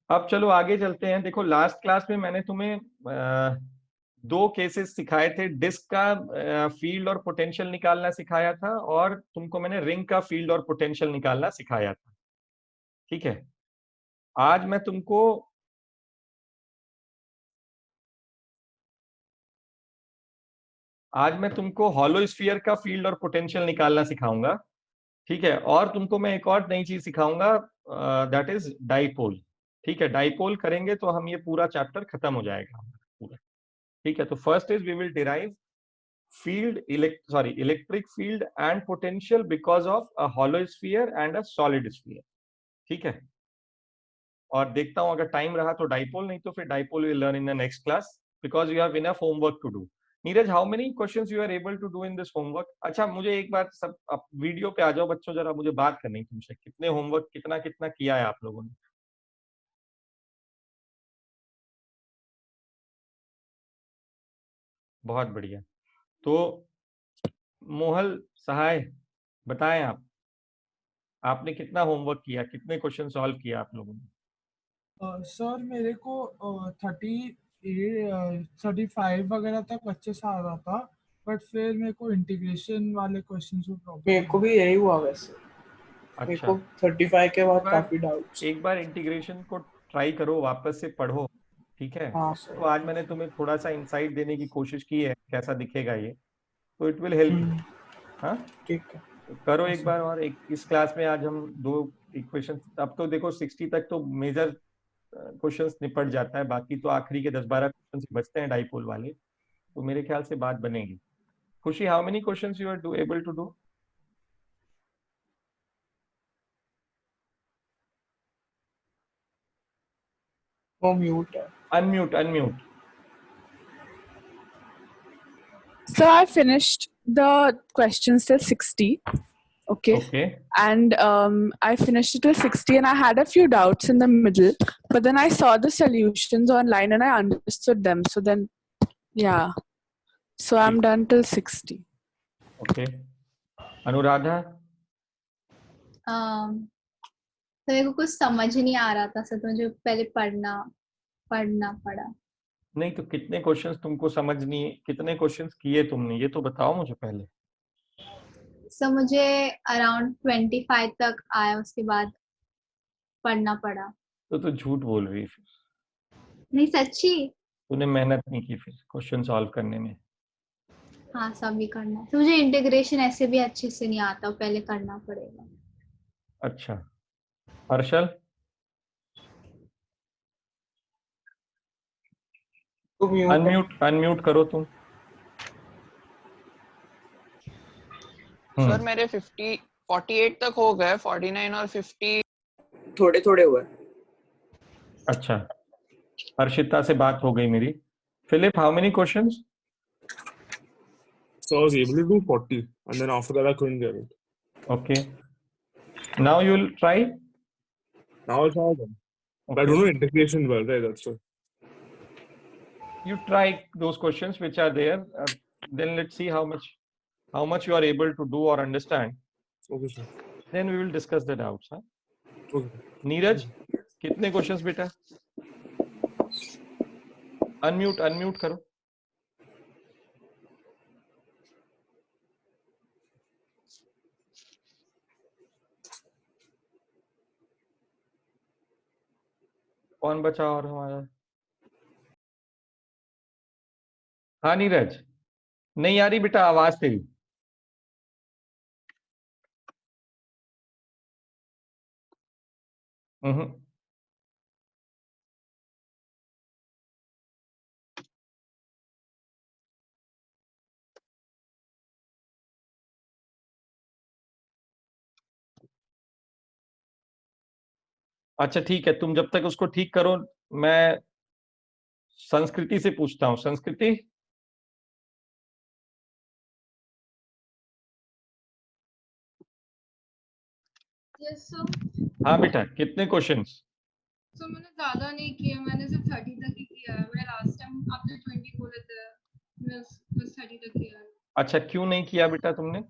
अब चलो आगे चलते हैं। देखो लास्ट क्लास में मैंने तुम्हें दो केसेस सिखाए थे, डिस्क का फील्ड और पोटेंशियल निकालना सिखाया था, और तुमको मैंने रिंग का फील्ड और पोटेंशियल निकालना सिखाया था, ठीक है? आज मैं तुमको हॉलो स्फीयर का फील्ड और पोटेंशियल निकालना सिखाऊंगा, ठीक है? और तुमको मैं एक और नई चीज सिखाऊंगा, दैट इज डाइपोल, ठीक है? डाइपोल करेंगे तो हम ये पूरा चैप्टर खत्म हो जाएगा पूरा, ठीक है? तो first is we will derive electric field and potential because of a hollow sphere and a solid sphere. ठीक है, और देखता हूं अगर टाइम रहा तो डाइपोल, नहीं तो फिर dipole will learn in the next class because you have enough homework to do. Neeraj, how many questions you are able to do in this homework? अच्छा, मुझे एक बार सब आप वीडियो पे आ जाओ बच्चों, जरा मुझे बात करनी है तुमसे। कितने होमवर्क कितना कितना किया है आप लोगों ने? बहुत बढ़िया। तो मोहल सहाय बताएं आप, आपने कितना होमवर्क किया, कितने क्वेश्चन सॉल्व किया आप लोगों ने? सर मेरे को 35 वगैरह तक अच्छे से आ रहा था, बट फिर मेरे को इंटीग्रेशन वाले क्वेश्चंस में प्रॉब्लम। मेरे को भी यही हुआ वैसे। मेरे अच्छा, को 35 के बाद बार- काफी डाउट्स। एक बार इंटीग्रेशन को ट्राई करो, वापस से पढ़ो, ठीक है? हाँ तो सर। आज मैंने तुम्हें थोड़ा सा इंसाइट देने की कोशिश की है कैसा दिखेगा ये, तो इट विल हेल्प यू। हाँ, ठीक है। तो करो एक बार। और एक इस क्लास में आज हम 2 इक्वेशन, अब तो देखो 60 तक तो मेजर क्वेश्चंस निपट जाता है, बाकी तो आखिरी के 10-12 क्वेश्चंस बचते हैं डाइपोल वाले, तो मेरे ख्याल से बात बनेगी। Khushi, how many questions you are able to do? वो म्यूट है। Unmute. So I finished the questions till 60. Okay. Okay, And I finished it till 60 and I had a few doubts in the middle, but then I saw the solutions online and I understood them. So then, yeah. So I'm done till 60. Okay. Anuradha? तो मेरे को कुछ समझ नहीं आ रहा था सर, तो मुझे पहले पढ़ना पड़ा। नहीं तो कितने क्वेश्चंस तुमको समझ नहीं, कितने क्वेश्चंस किए तुमने, ये तो बताओ मुझे पहले। सर मुझे अराउंड 25 तक आया, उसके बाद पढ़ना पड़ा। तो झूठ बोल रही है फिर, नहीं सच्ची। तूने मेहनत नहीं की फिर क्वेश्चन सॉल्व करने में। हाँ, सब भी करना है। तो मुझे इंटीग्रेशन ऐसे भी अच्छे से नहीं आता, पहले करना पड़ेगा। अच्छा, हर्षल? तो म्यूट है। अनम्यूट करो तुम। सर मेरे 48 तक हो गए, 49 और 50 थोड़े थोड़े हुए। अच्छा, हर्षिता से बात हो गई मेरी। Philip, how many questions? So I was able to do 40, and then after that I couldn't get it. Okay. Now you'll try. Now I'll try again. But I don't know integration well, right? That's all. You try those questions which are there. Then let's see how much you are able to do or understand. Okay, sir. Then we will discuss the doubts. Huh? Okay. Neeraj, कितने क्वेश्चंस बेटा? अनम्यूट करो। कौन बचा और हमारा? हाँ नीरज, नहीं आ रही बेटा आवाज तेरी। अच्छा ठीक है, तुम जब तक उसको ठीक करो, मैं संस्कृति से पूछता हूँ। संस्कृति? Yes sir. हाँ बेटा, कितने क्वेश्चंस? सर मैंने ज्यादा नहीं किया, मैंने सिर्फ 30 तक ही किया है। मैं लास्ट टाइम आपने 20 बोले थे, मैं बस 30 तक किया है। अच्छा, क्यों नहीं किया बेटा तुमने?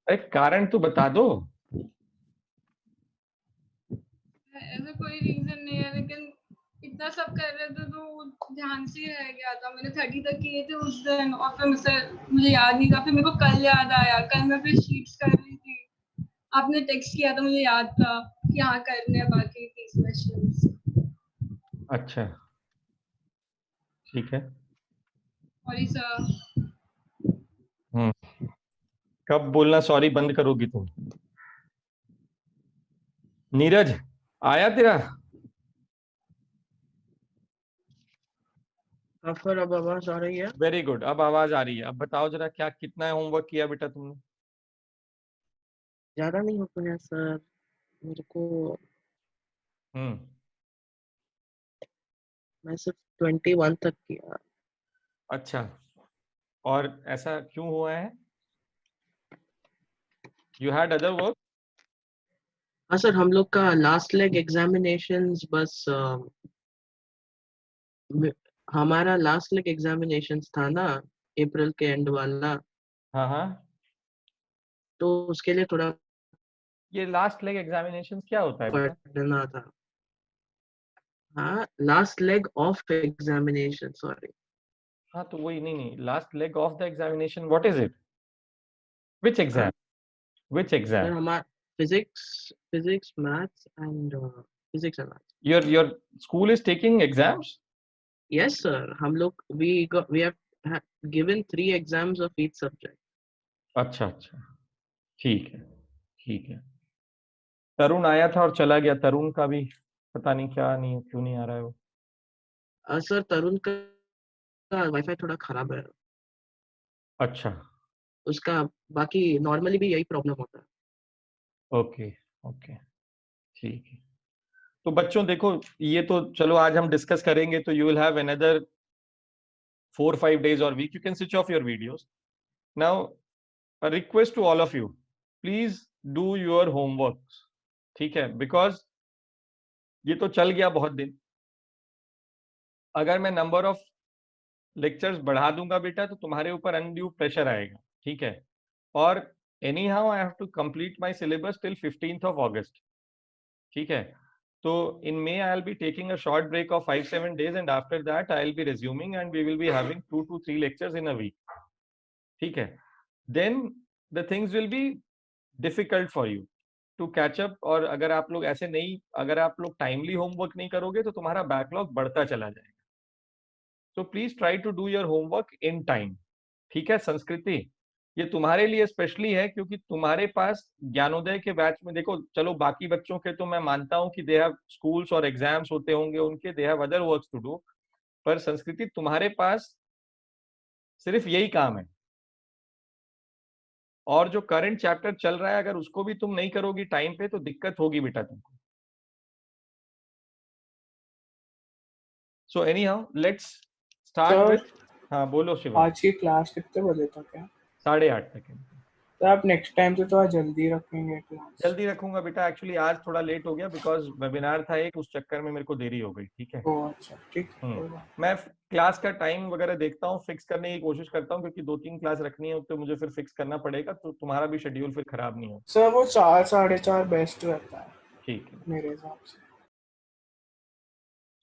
एक कारण तो बता दो। ऐसा कोई रीजन नहीं है, लेकिन इतना सब कर रहे थे तो ध्यान से ही रह गया था। मैंने 30 तक किए थे उस दिन, और फिर मुझे याद नहीं था। फिर मेरे को कल याद आया, कल मैं फिर शीट्स कर रही थी, आपने टेक्स्ट किया तो मुझे याद था कि हाँ करने हैं बाकी 30 क्वेश्चंस। अच्छा ठीक है। Sorry sir. कब बोलना सॉरी बंद करोगी तुम? नीरज, आया तेरा हाँ सर, अब आवाज आ रही है? वेरी गुड, अब आवाज आ रही है। अब बताओ जरा, क्या कितना होमवर्क किया बेटा तुमने? ज्यादा नहीं हो पाया सर, मेरे को। हम्म। मैं सिर्फ 21 तक किया। अच्छा, और ऐसा क्यों हुआ है? You had other work? हाँ सर, हम लोग का लास्ट लेग एग्जामिनेशंस बस हमारा लास्ट लेग एग्जामिनेशंस था ना, अप्रैल के एंड वाला, हाँ हाँ। तो उसके लिए थोड़ा ये लास्ट लेग एग्जामिनेशन क्या होता है बेटा? पढ़ना था। हाँ, last leg of examination, sorry. हाँ तो वही, नहीं नहीं, last leg of the examination, what is it? Which exam? Which sir exam? हमारा physics physics maths and physics and maths. your school is taking exams? Yes sir, हम लोग we have given 3 exams of each subject. अच्छा अच्छा, ठीक है ठीक है। तरुण आया था और चला गया, तरुण का भी पता नहीं क्या, नहीं क्यों नहीं आ रहा है वो। सर तरुण का वाईफाई थोड़ा खराब है अच्छा, उसका, बाकी नॉर्मली भी यही प्रॉब्लम होता है। ओके ओके, ठीक है। तो बच्चों देखो, ये तो चलो आज हम डिस्कस करेंगे, तो you will have another 4-5 days or week, you can switch off your videos now. A request to all of you, please do your homework, ठीक है? बिकॉज ये तो चल गया बहुत दिन। अगर मैं नंबर ऑफ लेक्चर्स बढ़ा दूंगा बेटा, तो तुम्हारे ऊपर अनड्यू प्रेशर आएगा, ठीक है? और any how I have to complete my syllabus till 15th of August, ठीक है? तो in May I'll be taking a short break of 5-7 days, and after that I'll be resuming, and we will be having 2 to 3 lectures in a week, ठीक है? Then the things will be difficult for you to catch up, और अगर आप लोग ऐसे नहीं, अगर आप लोग टाइमली होमवर्क नहीं करोगे तो तुम्हारा बैकलॉग बढ़ता चला जाएगा। So please try to do your homework in time, ठीक है? संस्कृति, ये तुम्हारे लिए स्पेशली है, क्योंकि तुम्हारे पास ज्ञानोदय के बैच में, देखो चलो बाकी बच्चों के तो मैं मानता हूं कि दे हैव स्कूल्स और एग्जाम्स होते होंगे उनके, they have other works to do, पर संस्कृति तुम्हारे पास सिर्फ यही काम है। और जो करंट चैप्टर चल रहा है, अगर उसको भी तुम नहीं करोगी टाइम पे, तो दिक्कत होगी बेटा तुमको। So any how let's start with, हाँ बोलो शिवा। आज की क्लास कितने बजे तक है? 8:30 तक है। तो आप नेक्स्ट टाइम से थोड़ा जल्दी रखेंगे क्लास। जल्दी रखूंगा बेटा, एक्चुअली आज थोड़ा लेट हो गया बिकॉज वेबिनार था एक, उस चक्कर में मेरे को देरी हो गई, ठीक है? ओह अच्छा, ठीक है, कोई बात मैं क्लास का टाइम वगैरह देखता हूँ, फिक्स करने की कोशिश करता हूँ, क्योंकि 2-3 क्लास रखनी है तो मुझे फिर फिक्स करना पड़ेगा, तो तुम्हारा भी शेड्यूल फिर खराब नहीं हो। नहीं। सर वो 4 4:30 बेस्ट रहता है ठीक है। मेरे हिसाब से।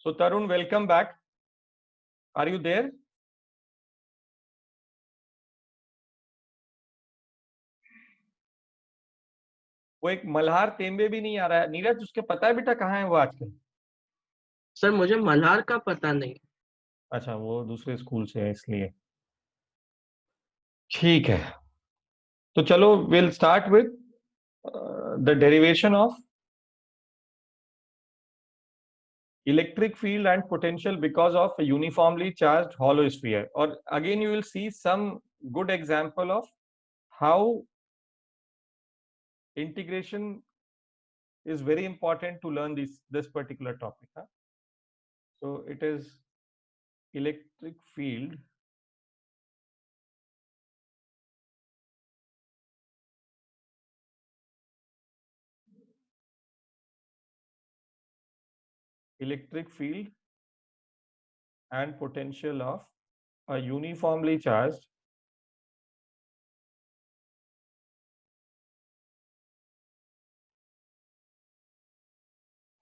So Tarun, welcome back, are you there? वो एक मल्हार तेंबे भी नहीं आ रहा है, नीरज उसके पता है बेटा कहाँ है वो आजकल? सर मुझे मल्हार का पता नहीं। अच्छा, वो दूसरे स्कूल से है इसलिए, ठीक है। तो चलो will start with the derivation of electric field and potential because of a uniformly charged hollow sphere. Or again you will see some good example of how integration is very important to learn this particular topic, huh? So it is electric field and potential of a uniformly charged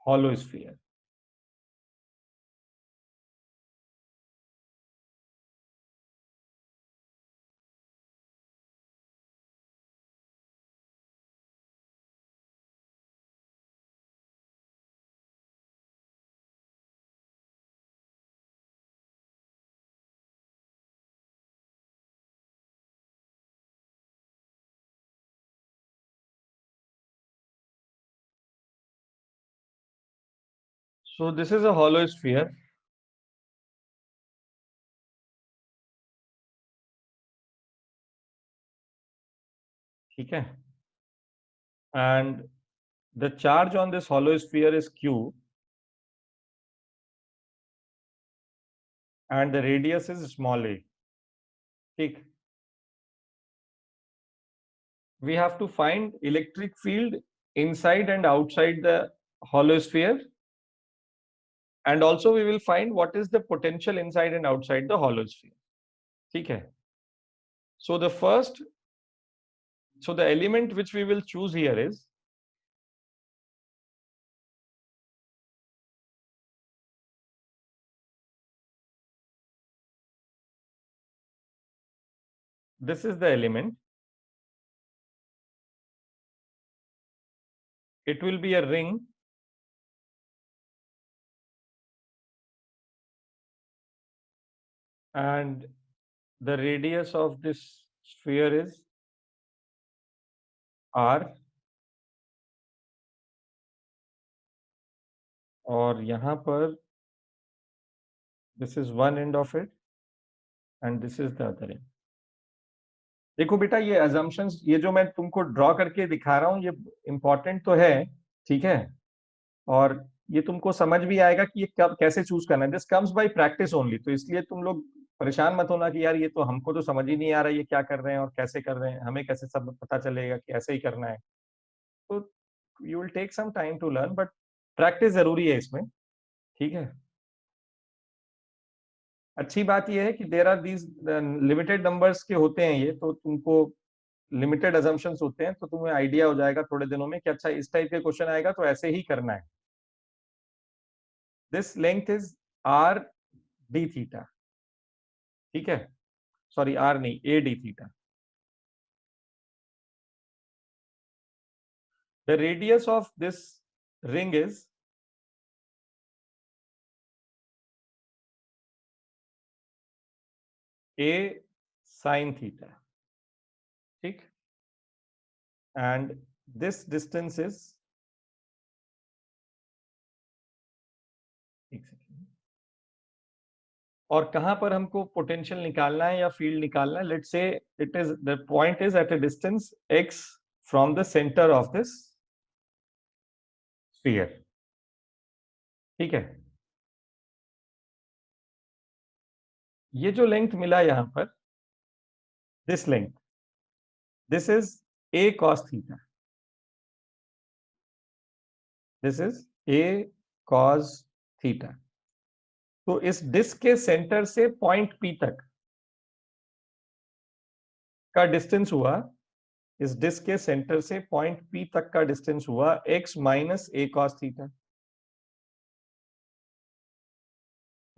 hollow sphere. So this is a hollow sphere ठीक है, and the charge on this hollow sphere is q and the radius is small a. ठीक, we have to find electric field inside and outside the hollow sphere, and also we will find what is the potential inside and outside the hollow sphere. ठीक है, so the element which we will choose here is this is the element. It will be a ring and the radius of this sphere is r, और यहाँ पर this is one end of it and this is the other end. देखो बेटा, ये assumptions, ये जो मैं तुमको ड्रॉ करके दिखा रहा हूँ, ये इम्पोर्टेंट तो है, ठीक है, और ये तुमको समझ भी आएगा कि ये कब कैसे चूज करना है. This comes by practice only. तो इसलिए तुम लोग परेशान मत होना कि यार ये तो हमको तो समझ ही नहीं आ रहा है, ये क्या कर रहे हैं और कैसे कर रहे हैं, हमें कैसे सब पता चलेगा कि ऐसे ही करना है. तो you will take some time to learn, but practice जरूरी है इसमें. ठीक है, अच्छी बात यह है कि there are these limited numbers के होते हैं ये, तो तुमको लिमिटेड असम्पशंस होते हैं, तो तुम्हें आइडिया हो जाएगा थोड़े दिनों में कि अच्छा इस टाइप के क्वेश्चन आएगा तो ऐसे ही करना है. This length is R D theta. ठीक है, सॉरी आर नहीं, A D theta. The radius of this ring is a sin theta. ठीक, and this distance is, एक सेकेंड, और कहां पर हमको पोटेंशियल निकालना है या फील्ड निकालना है. Let's say it is, the point is at a distance x from the centre of this sphere. ठीक है, ये जो लेंथ मिला यहां पर, this length, this is a cos theta. This is a cos theta. तो इस डिस्क के सेंटर से पॉइंट P तक का डिस्टेंस हुआ, इस डिस्क के सेंटर से पॉइंट P तक का डिस्टेंस हुआ x minus a cos theta.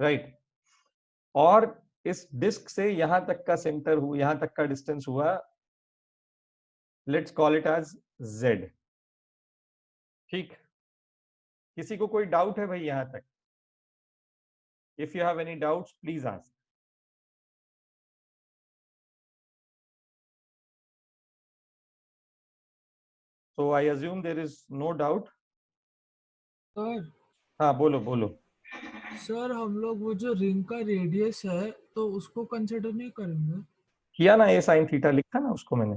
Right, और इस डिस्क से यहां तक का सेंटर हुआ, यहां तक का डिस्टेंस हुआ, let's call it as z. ठीक, किसी को कोई डाउट है भाई यहां तक? If you have any doubts please ask. So I assume there is no doubt. Sir हाँ बोलो बोलो. सर हम लोग वो जो रिंग का रेडियस है तो उसको कंसिडर नहीं करेंगे? किया ना, ए साइन थीटा लिखा ना उसको मैंने.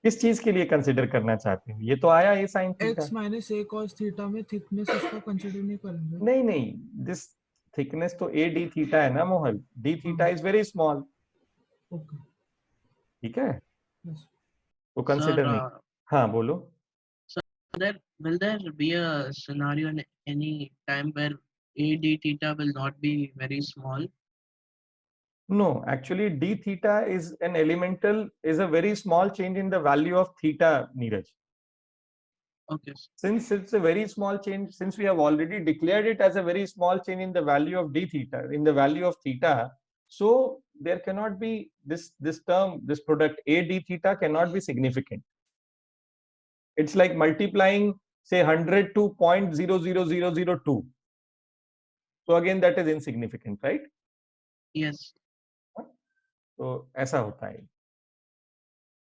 किस चीज के लिए कंसिडर करना चाहते हैं? ये तो आया a sine theta. x minus a cos theta में थिकनेस उसको कंसिडर नहीं करेंगे? नहीं नहीं, दिस थिकनेस तो ए डी थीटा है ना Mohan. D theta is very small. Okay, ठीक है, यस. तो कंसिडर नहीं. हाँ बोलो. Will there be a scenario in any time where a d theta will not be very small? No, actually d theta is an elemental, is a very small change in the value of theta, Neeraj. Okay. Since it's a very small change, since we have already declared it as a very small change in the value of d theta, in the value of theta, so there cannot be this term, this product a d theta cannot be significant. It's like multiplying say 100 to 0.00002. So again that is insignificant, right? Yes. तो ऐसा होता है.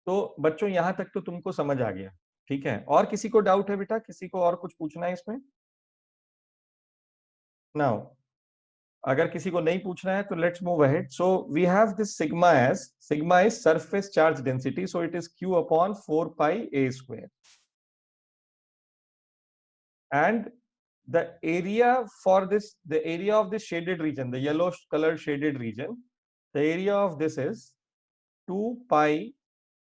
तो बच्चों यहां तक तो तुमको समझ आ गया. ठीक है, और किसी को डाउट है बेटा? किसी को और कुछ पूछना है इसमें? नाउ अगर किसी को नहीं पूछना है तो let's move ahead. So we have this sigma is surface charge density, so it is q upon 4 pi a square. And the area for this, the area of this shaded region, the yellow colored shaded region, the area of this is 2 pi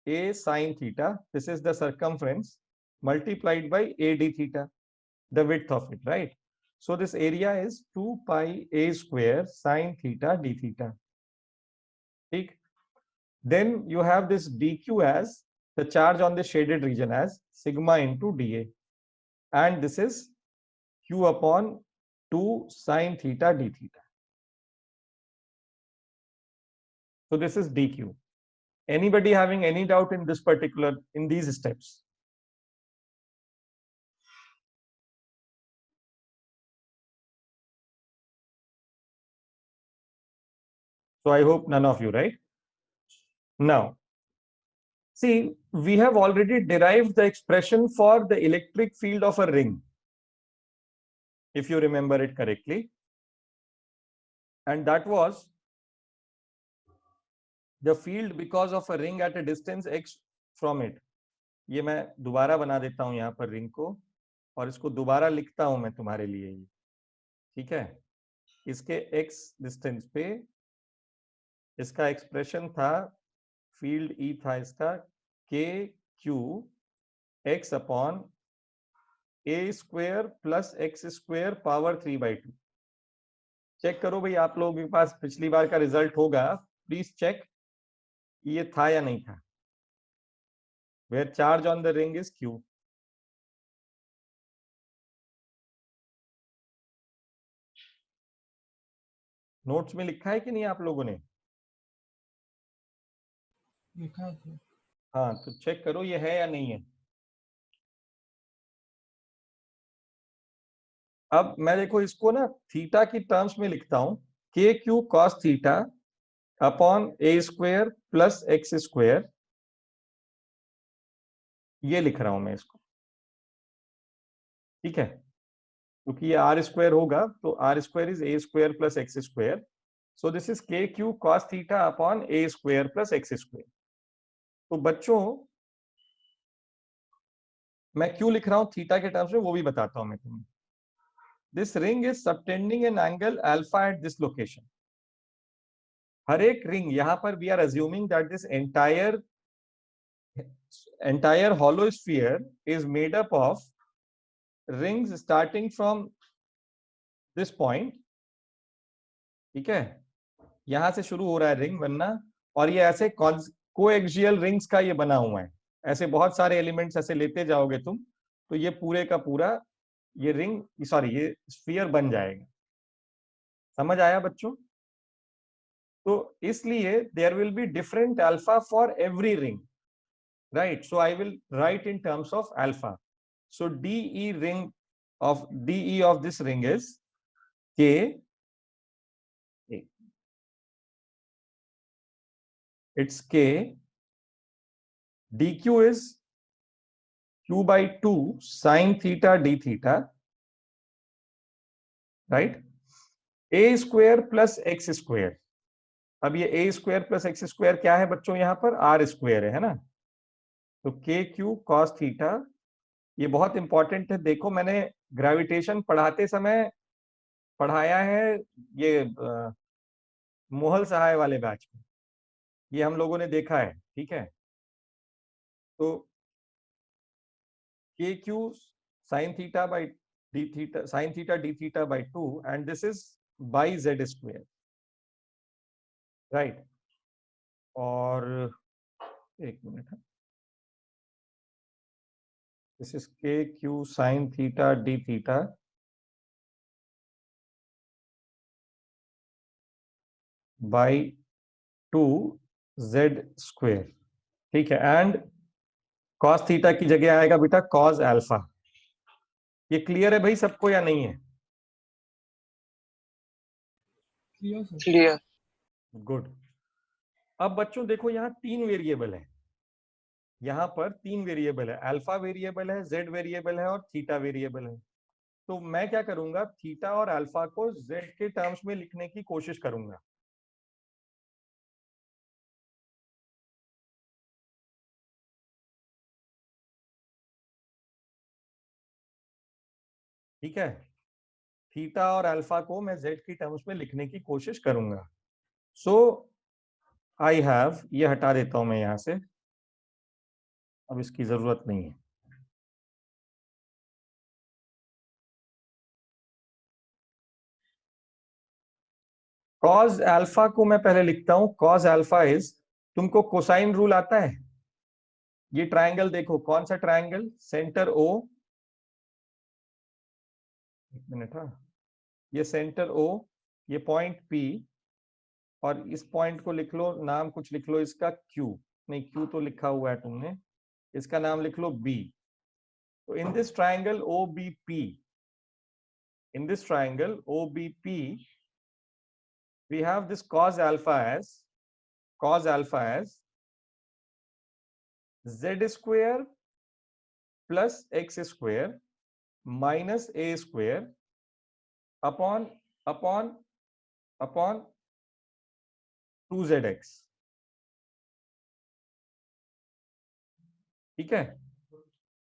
a sine theta. This is the circumference multiplied by a d theta, the width of it, right? So this area is 2 pi a square sine theta d theta. ठीक? Then you have this dq as the charge on the shaded region as sigma into dA, and this is q upon 2 sine theta d theta. So this is dq. Anybody having any doubt in this particular, in these steps? So I hope none of you, right? Now, see, we have already derived the expression for the electric field of a ring, if you remember it correctly. And that was the field because of a ring at a distance x from it. ये मैं दोबारा बना देता हूं यहाँ पर रिंग को, और इसको दोबारा लिखता हूं मैं तुम्हारे लिए ये, ठीक है? इसके x डिस्टेंस पे इसका एक्सप्रेशन था, फील्ड E था इसका k q x upon a square plus x square power 3/2. Check करो भाई, आप लोगों के पास पिछली बार का रिजल्ट होगा, प्लीज चेक ये था या नहीं था. Where charge on the ring is q. Notes में लिखा है कि नहीं आप लोगों ने? लिखा है सर. हाँ, तो चेक करो ये है या नहीं है. अब मैं देखो इसको ना थीटा की टर्म्स में लिखता हूं, के q cos theta upon a square plus x square, ये लिख रहा हूं मैं इसको, ठीक है? क्योंकि ये आर स्क्वायर होगा, तो r square is a square plus x square. So this is के q cos theta upon a square plus x square. तो बच्चों मैं क्यों लिख रहा हूं थीटा के टर्म्स में वो भी बताता हूं मैं तुम्हें. This ring is subtending an angle alpha at this location. हर एक रिंग, यहां पर we are assuming that this entire hollow sphere is made up of rings starting from this point, ठीक है? यहां से शुरू हो रहा है रिंग बनना, और ये ऐसे कोएक्सियल रिंग्स का ये बना हुआ है. ऐसे बहुत सारे एलिमेंट्स ऐसे लेते जाओगे तुम, तो ये पूरे का पूरा ये रिंग, सॉरी ये स्फीयर बन जाएगा. समझ आया बच्चों? तो इसलिए there will be different alpha for every ring, right? So I will write in terms of alpha. So DE of this ring is K. It's K. DQ is q by 2 sine theta d theta, right? A square plus x square. अब ये a square plus x square क्या है बच्चों? यहाँ पर r square है ना? तो के क्यू कॉस थीटा, ये बहुत इंपॉर्टेंट है. देखो मैंने ग्रेविटेशन पढ़ाते समय पढ़ाया है ये मोहल सहाय वाले बैच में, ये हम लोगों ने देखा है, ठीक है? तो के Q sine theta by D theta, sine theta D theta by 2, and this is by Z square, right? और एक minute, this is k q sin theta d theta by 2 z square, ठीक है? एंड cos थीटा की जगह आएगा बेटा cos अल्फा. ये क्लियर है भाई सबको या नहीं है? Clear sir. क्लियर. गुड. अब बच्चों देखो यहाँ 3 वेरिएबल है, यहाँ पर 3 वेरिएबल है, अल्फा वेरिएबल है, जेड वेरिएबल है और थीटा वेरिएबल है. तो मैं क्या करूंगा, थीटा और अल्फा को z के टर्म्स में लिखने की कोशिश करूंगा। ठीक है, थीटा और अल्फा को मैं z की टर्म्स में लिखने की कोशिश करूंगा। सो आई हैव, ये हटा देता हूं मैं यहां से, अब इसकी जरूरत नहीं है। कॉज अल्फा को मैं पहले लिखता हूं, कॉज अल्फा इज, तुमको कोसाइन रूल आता है? ये ट्रायंगल देखो, कौन सा ट्रायंगल, सेंटर ओ, एक मिनट, हाँ, ये सेंटर ओ, ये पॉइंट पी, और इस पॉइंट को लिख लो, नाम कुछ लिख लो इसका क्यू, नहीं क्यू तो लिखा हुआ है तुमने, इसका नाम लिख लो बी। तो in this triangle O B P, in this triangle OBP, we have this cos alpha as z square plus x square minus a square upon 2zx। ठीक है,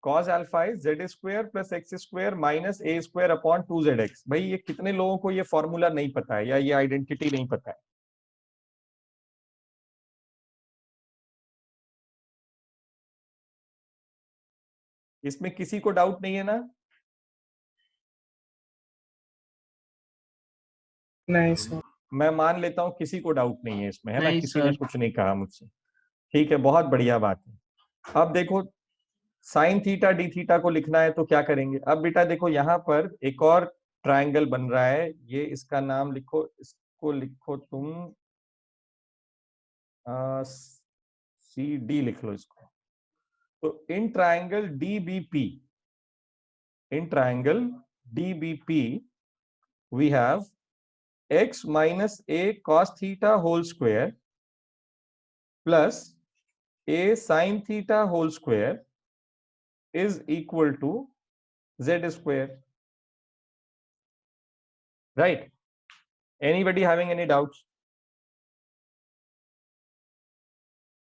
cos alpha is z square plus x square minus a square upon 2zx। भाई ये कितने लोगों को ये फॉर्मूला नहीं पता है या ये आइडेंटिटी नहीं पता है? इसमें किसी को डाउट नहीं है ना? नहीं सर। मैं मान लेता हूं किसी को डाउट नहीं है इसमें, है ना? नहीं किसी ने सर। कुछ नहीं कहा मुझसे। ठीक है, बहुत बढ़िया बात है। अब देखो साइन थीटा डी थीटा को लिखना है तो क्या करेंगे? अब बेटा देखो यहाँ पर एक और ट्रायंगल बन रहा है, ये इसका नाम लिखो, इसको लिखो तुम सी डी लिख लो इसको। तो in triangle DBP, in triangle DBP we have x minus a cos theta whole square plus a sin theta whole square is equal to z square. Right? Anybody having any doubts?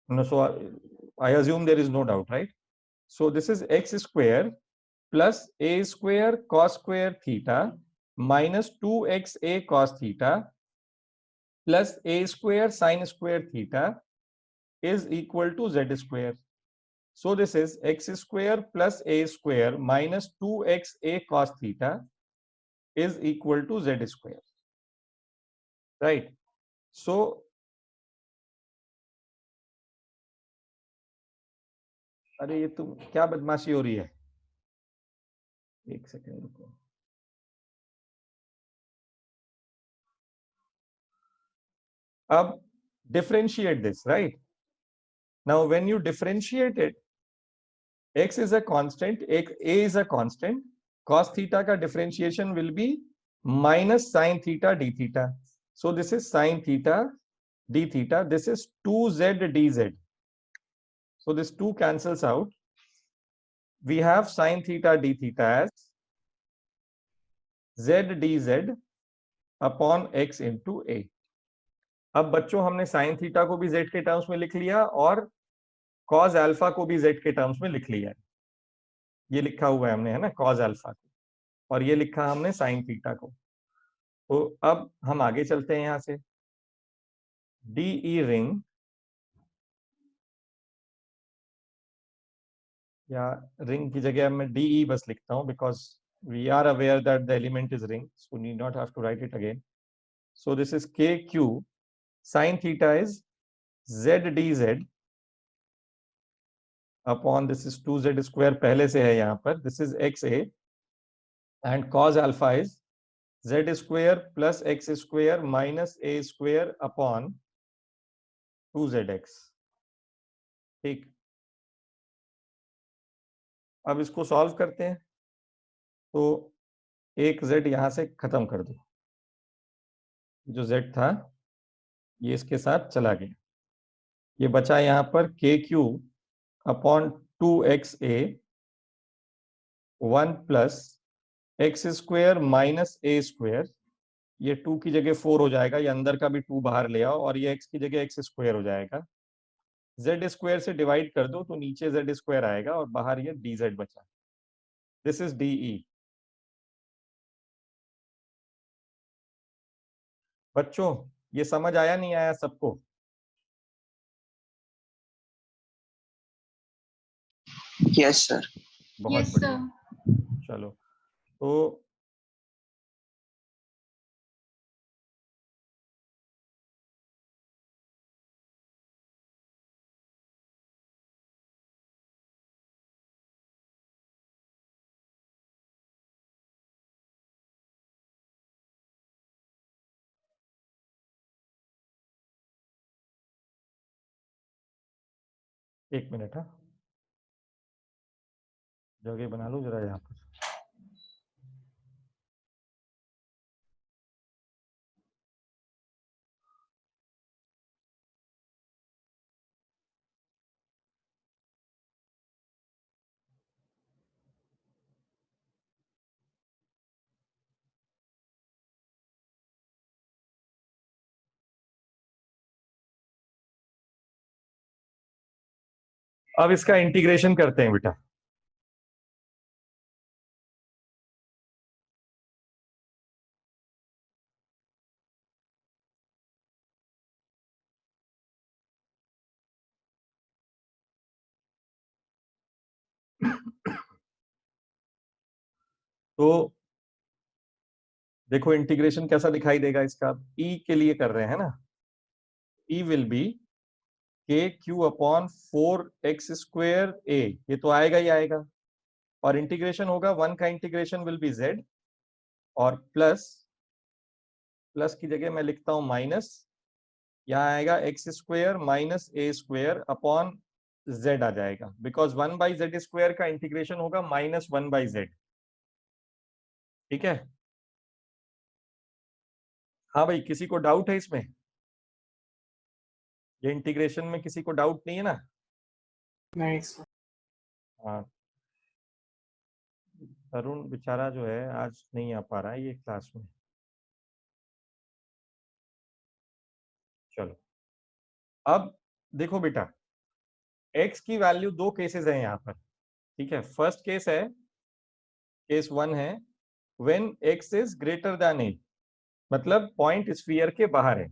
No, so I assume there is no doubt, right? So this is x square plus a square cos square theta minus 2xa cos theta plus a square sin square theta is equal to z square. So this is x square plus a square minus 2xa cos theta is equal to z square. Right? So अरे ये तुम क्या बदमाशी हो रही है? एक सेकेंड रुको। अब differentiate this, right? Now when you differentiate it, x is a constant, a is a constant, cos theta का differentiation will be minus sin theta d theta. So this is sin theta d theta, this is 2z dz. So this 2 cancels out. We have sin theta d theta as z dz upon x into a. अब बच्चों हमने साइन थीटा को भी z के टर्म्स में लिख लिया और कॉज अल्फा को भी z के टर्म्स में लिख लिया है। ये लिखा हुआ है हमने, है ना, कॉज अल्फा को, और ये लिखा हमने साइन थीटा को। तो अब हम आगे चलते हैं यहां से। डीई रिंग या रिंग की जगह मैं डीई बस लिखता हूं because we are aware that the element is ring, so need not have to write it again. So this is के Q, sine theta is z dz upon this is 2z square पहले से है यहाँ पर, this is xa, and cos alpha is z square plus x square minus a square upon 2zx। ठीक, अब इसको सॉल्व करते हैं। तो एक z यहां से खत्म कर दो, जो z था ये इसके साथ चला गया, ये बचा यहाँ पर K Q upon 2xa 1 plus x square minus a square, ये 2 की जगह 4 हो जाएगा, ये अंदर का भी 2 बाहर ले आओ और ये x की जगह एक्स स्क्वायर हो जाएगा। z स्क्वायर से डिवाइड कर दो तो नीचे z स्क्वायर आएगा और बाहर ये dz बचा। This is DE। बच्चों ये समझ आया नहीं आया सबको? Yes sir. बहुत Yes, बढ़िया। sir. चलो तो एक मिनट, हाँ जगह बना लो जरा यहाँ पर। अब इसका इंटीग्रेशन करते हैं बेटा। तो देखो इंटीग्रेशन कैसा दिखाई देगा इसका। e के लिए कर रहे हैं ना, e विल बी के Q upon 4x square a, ये तो आएगा ही आएगा, और इंटीग्रेशन होगा 1 का इंटीग्रेशन विल बी z, और प्लस की जगह मैं लिखता हूं माइनस, यहाँ आएगा x square minus a square upon z आ जाएगा, बिकॉज 1 बाई जेड स्क्वायर का इंटीग्रेशन होगा -1 बाई जेड। ठीक है, हाँ भाई किसी को डाउट है इसमें? ये इंटीग्रेशन में किसी को डाउट नहीं है ना? नहीं सर। हाँ, अरुण बेचारा जो है आज नहीं आ पा रहा है ये क्लास में। चलो अब देखो बेटा, x की वैल्यू 2 केसेस है यहाँ पर। ठीक है, फर्स्ट केस है, केस 1 है when x is greater than a, मतलब पॉइंट स्फीयर के बाहर है,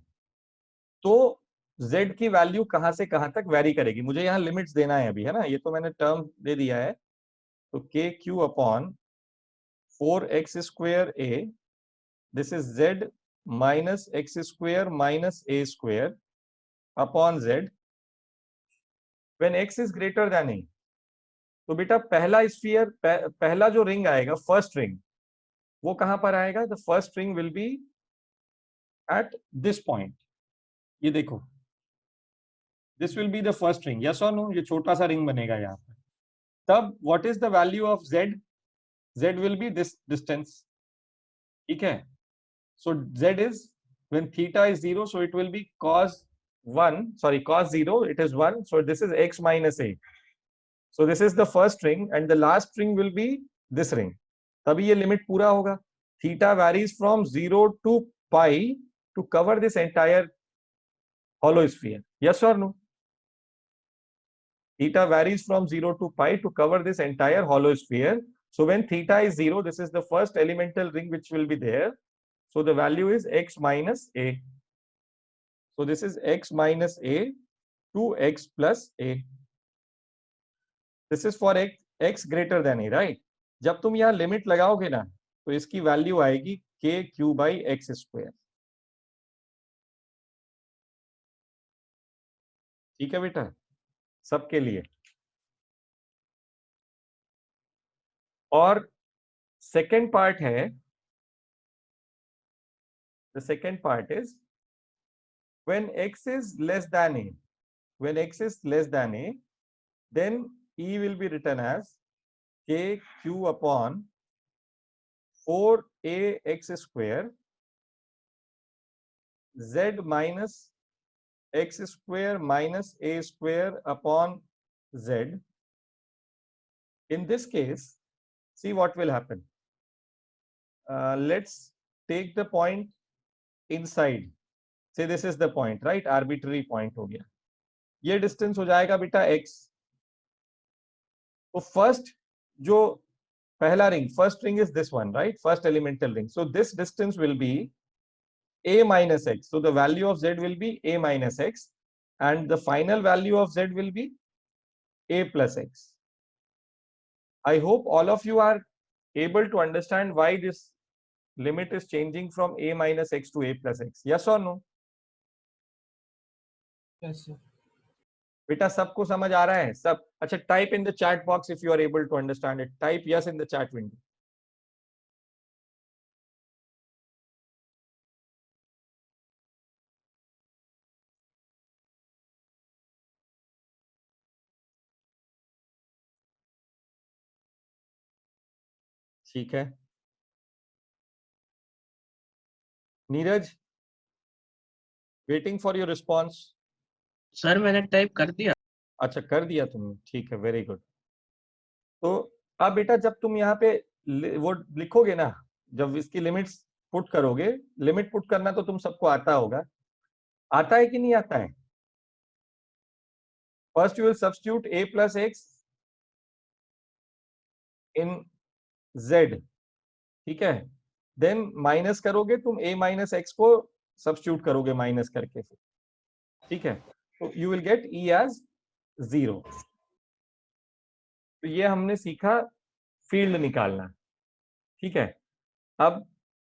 तो z की वैल्यू कहां से कहां तक वेरी करेगी। मुझे यहाँ लिमिट्स देना है अभी, है ना, ये तो मैंने टर्म दे दिया है। तो के Q upon 4x square a, this is z minus x square minus a square upon z when x is greater than a। तो बेटा पहला स्फीयर, पहला जो रिंग आएगा, फर्स्ट रिंग, वो कहां पर आएगा? The first ring will be at this point. ये देखो, this will be the first ring, yes और नो? ये छोटा सा रिंग बनेगा यहाँ पर। तब what is the value of z? z will be this distance. ठीक है, सो z is when theta is 0, so it will be cos 0, it is 1, so this is x minus a. So this is the first ring and the last ring will be this ring. तभी ये लिमिट पूरा होगा। theta varies from 0 to pi to cover this entire hollow sphere, yes or no? Theta varies from 0 to pi to cover this entire hollow sphere. So when theta is 0, this is the first elemental ring which will be there. So the value is x minus a. So this is x minus a to x plus a. This is for x greater than a, right? जब तुम यहाँ लिमिट लगाओगे ना, तो इसकी वैल्यू आएगी k Q by x square. ठीक है बेटा, सबके लिए। और सेकेंड पार्ट है, the second part is when x is less than a, when x is less than a, then e will be written as k q upon 4ax square z minus x square minus a square upon z. In this case, see what will happen. let's take the point inside. Say this is the point, right? Arbitrary point हो गया. ये distance हो जाएगा बेटा x. तो first जो पहला ring, first ring is this one, right? First elemental ring. So this distance will be a minus x. So the value of z will be a minus x, and the final value of z will be a plus x. I hope all of you are able to understand why this limit is changing from a minus x to a plus x. Yes or no? Yes, sir. बेटा सबको समझ आ रहा है सब? अच्छा, type in the chat box if you are able to understand it. Type yes in the chat window. ठीक है. Neeraj, waiting for your response. Sir मैंने टाइप कर दिया. अच्छा, कर दिया तुमने, ठीक है, वेरी गुड. तो अब बेटा जब तुम यहाँ पे वो लिखोगे ना, जब इसकी लिमिट्स पुट करोगे, लिमिट पुट करना तो तुम सबको आता होगा. आता है कि नहीं आता है? First you will substitute a plus x in z, ठीक है. देन माइनस करोगे तुम a minus x को सब्स्टिट्यूट करोगे माइनस करके, ठीक है. तो you will get e as 0. तो ये हमने सीखा फील्ड निकालना, ठीक है. अब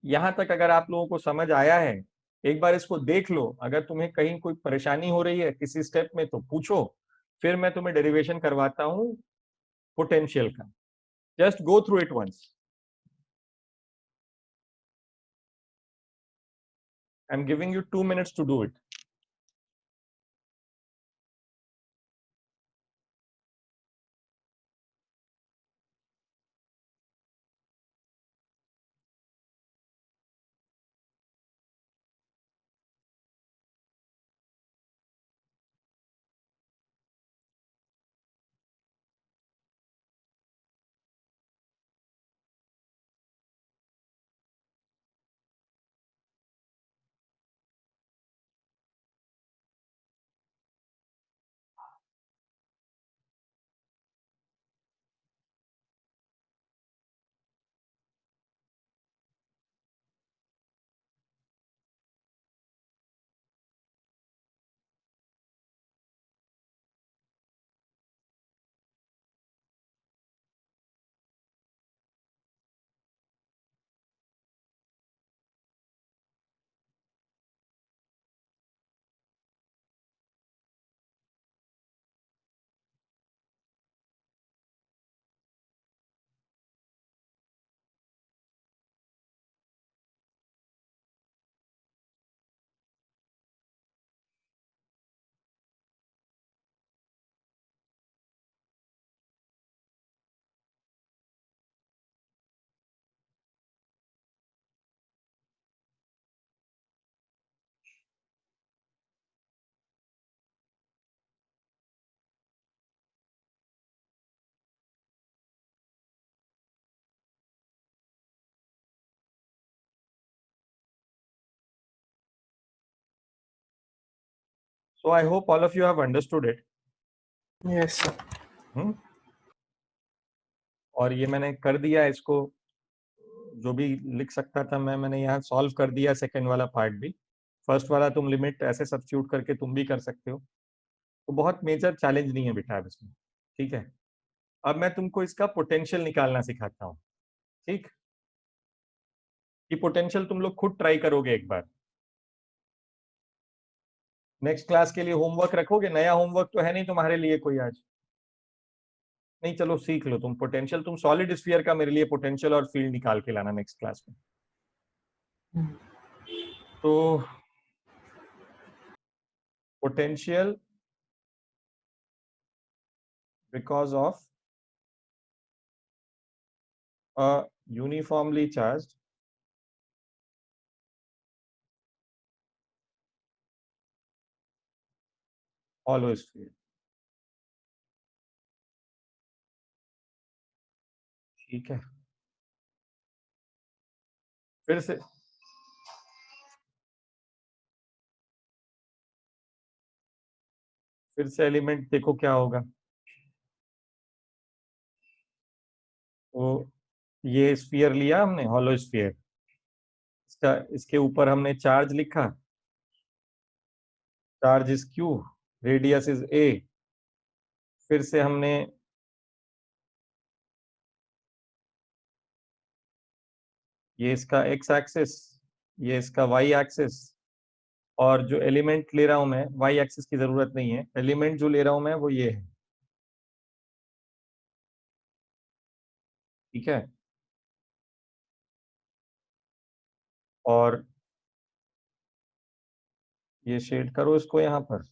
यहां तक अगर आप लोगों को समझ आया है, एक बार इसको देख लो. अगर तुम्हें कहीं कोई परेशानी हो रही है किसी स्टेप में तो पूछो, फिर मैं तुम्हें डेरिवेशन करवाता हूं पोटेंशियल का. Just go through it once. I am giving you 2 minutes to do it. So I hope all of you have understood it. Yes, sir. और ये मैंने कर दिया इसको, जो भी लिख सकता था मैंने यहाँ सॉल्व कर दिया. सेकंड वाला पार्ट भी, फर्स्ट वाला तुम लिमिट ऐसे सब्स्टिट्यूट करके तुम भी कर सकते हो. तो बहुत मेजर चैलेंज नहीं है बेटा अब इसमें, ठीक है. अब मैं तुमको इसका पोटेंशियल निकालना सिखाता हूँ, ठीक. ये पोटेंशियल तुम लोग खुद ट्राई करोगे एक बार. नेक्स्ट क्लास के लिए होमवर्क रखोगे? नया होमवर्क तो है नहीं तुम्हारे लिए कोई आज? नहीं, चलो सीख लो तुम पोटेंशियल. तुम सॉलिड स्फीयर का मेरे लिए पोटेंशियल और फील्ड निकाल के लाना नेक्स्ट क्लास में. तो potential because of a uniformly charged hollow sphere, ठीक है. फिर से एलिमेंट देखो क्या होगा। वो ये स्फीयर लिया हमने, हॉलो स्फीयर, इसके ऊपर हमने चार्ज लिखा, charge is Q, radius is a. फिर से हमने ये इसका एक्स एक्सिस, ये इसका वाई एक्सिस, और जो एलिमेंट ले रहा हूं मैं, वाई एक्सिस की जरूरत नहीं है, एलिमेंट जो ले रहा हूं मैं वो ये है, ठीक है। और ये शेड करो इसको यहां पर,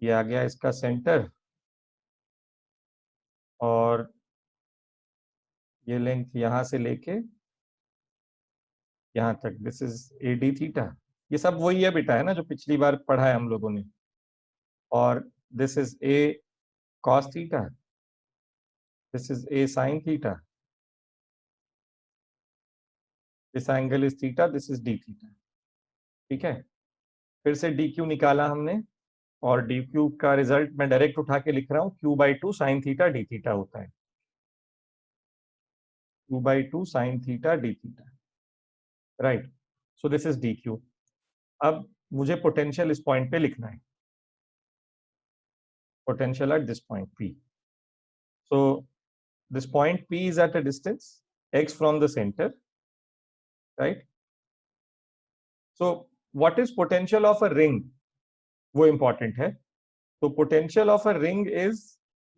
ये आ गया इसका सेंटर, और ये लेंथ यहां से लेके यहां तक, this is A D theta. ये सब वही है बेटा, है ना, जो पिछली बार पढ़ा है हम लोगों ने। और this is a cos theta, this is a sine theta, this angle is theta, this is D theta, ठीक है। फिर से डी क्यू निकाला हमने, और डी क्यू का रिजल्ट मैं डायरेक्ट उठा के लिख रहा हूँ, Q/2 sine theta D theta होता है, Q/2 sine theta D theta, right. So this is D Q. अब मुझे पोटेंशियल इस पॉइंट पे लिखना है, potential at this point P. So this point P is at a distance x from the center, right? So what is potential of a ring? वो important है। तो potential of a ring is,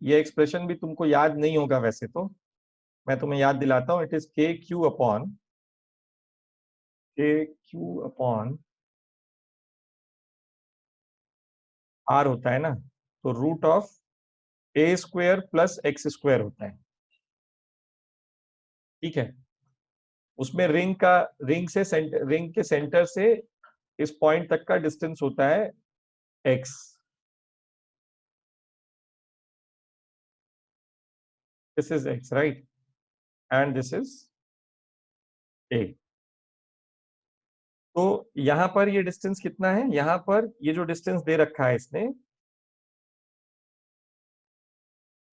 ये expression भी तुमको याद नहीं होगा वैसे तो, मैं तुम्हें याद दिलाता हूँ, it is KQ upon R होता है ना, तो root of a square plus x square होता है, ठीक है। उसमें रिंग के सेंटर से इस पॉइंट तक का डिस्टेंस होता है x, this is x, right, and this is a। तो यहां पर ये डिस्टेंस कितना है, यहां पर ये जो डिस्टेंस दे रखा है इसने,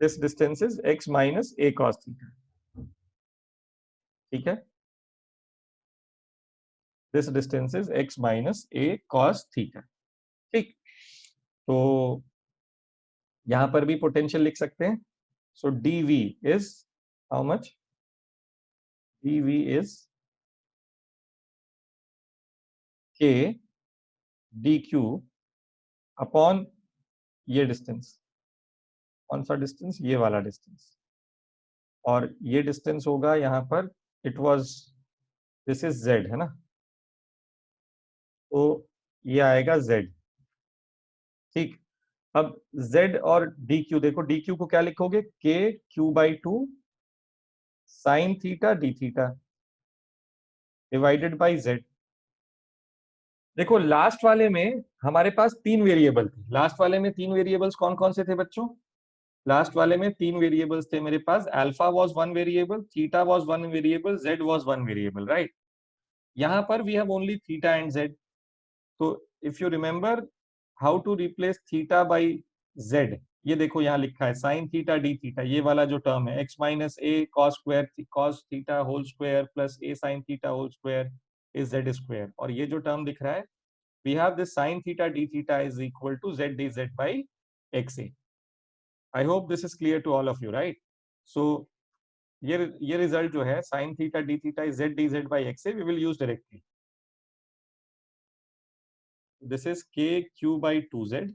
this distance is x minus a cos theta, ठीक है। This distance is x minus a cos theta, ठीक। तो यहां पर भी पोटेंशियल लिख सकते हैं। सो dv is how much, dv is k dq upon ये डिस्टेंस, कौन सा डिस्टेंस, ये वाला डिस्टेंस, और ये डिस्टेंस होगा यहाँ पर, it was, this is z, है ना, तो ये आएगा z, ठीक। अब z और dq देखो, dq को क्या लिखोगे, KQ/2 sine theta D theta divided by z। देखो लास्ट वाले में हमारे पास 3 वेरिएबल थे, लास्ट वाले में 3 वेरिएबल्स कौन कौन से थे बच्चों, लास्ट वाले में 3 वेरिएबल्स थे मेरे पास, alpha was 1 variable, theta was 1 variable, z was 1 variable, right. यहाँ पर we have only theta and z। तो if you remember how to replace theta by z, ये देखो यहाँ लिखा है साइन थीटा डी थीटा, ये वाला जो टर्म है x minus a cos square cos theta whole square plus a sine theta whole square is z square, और ये जो टर्म दिख रहा है, we have this sin theta d theta is equal to z dz by xa. I hope this is clear to all of you, right? So ये result जो है sin theta d theta is z dz by xa, we will use directly. This is KQ/2z.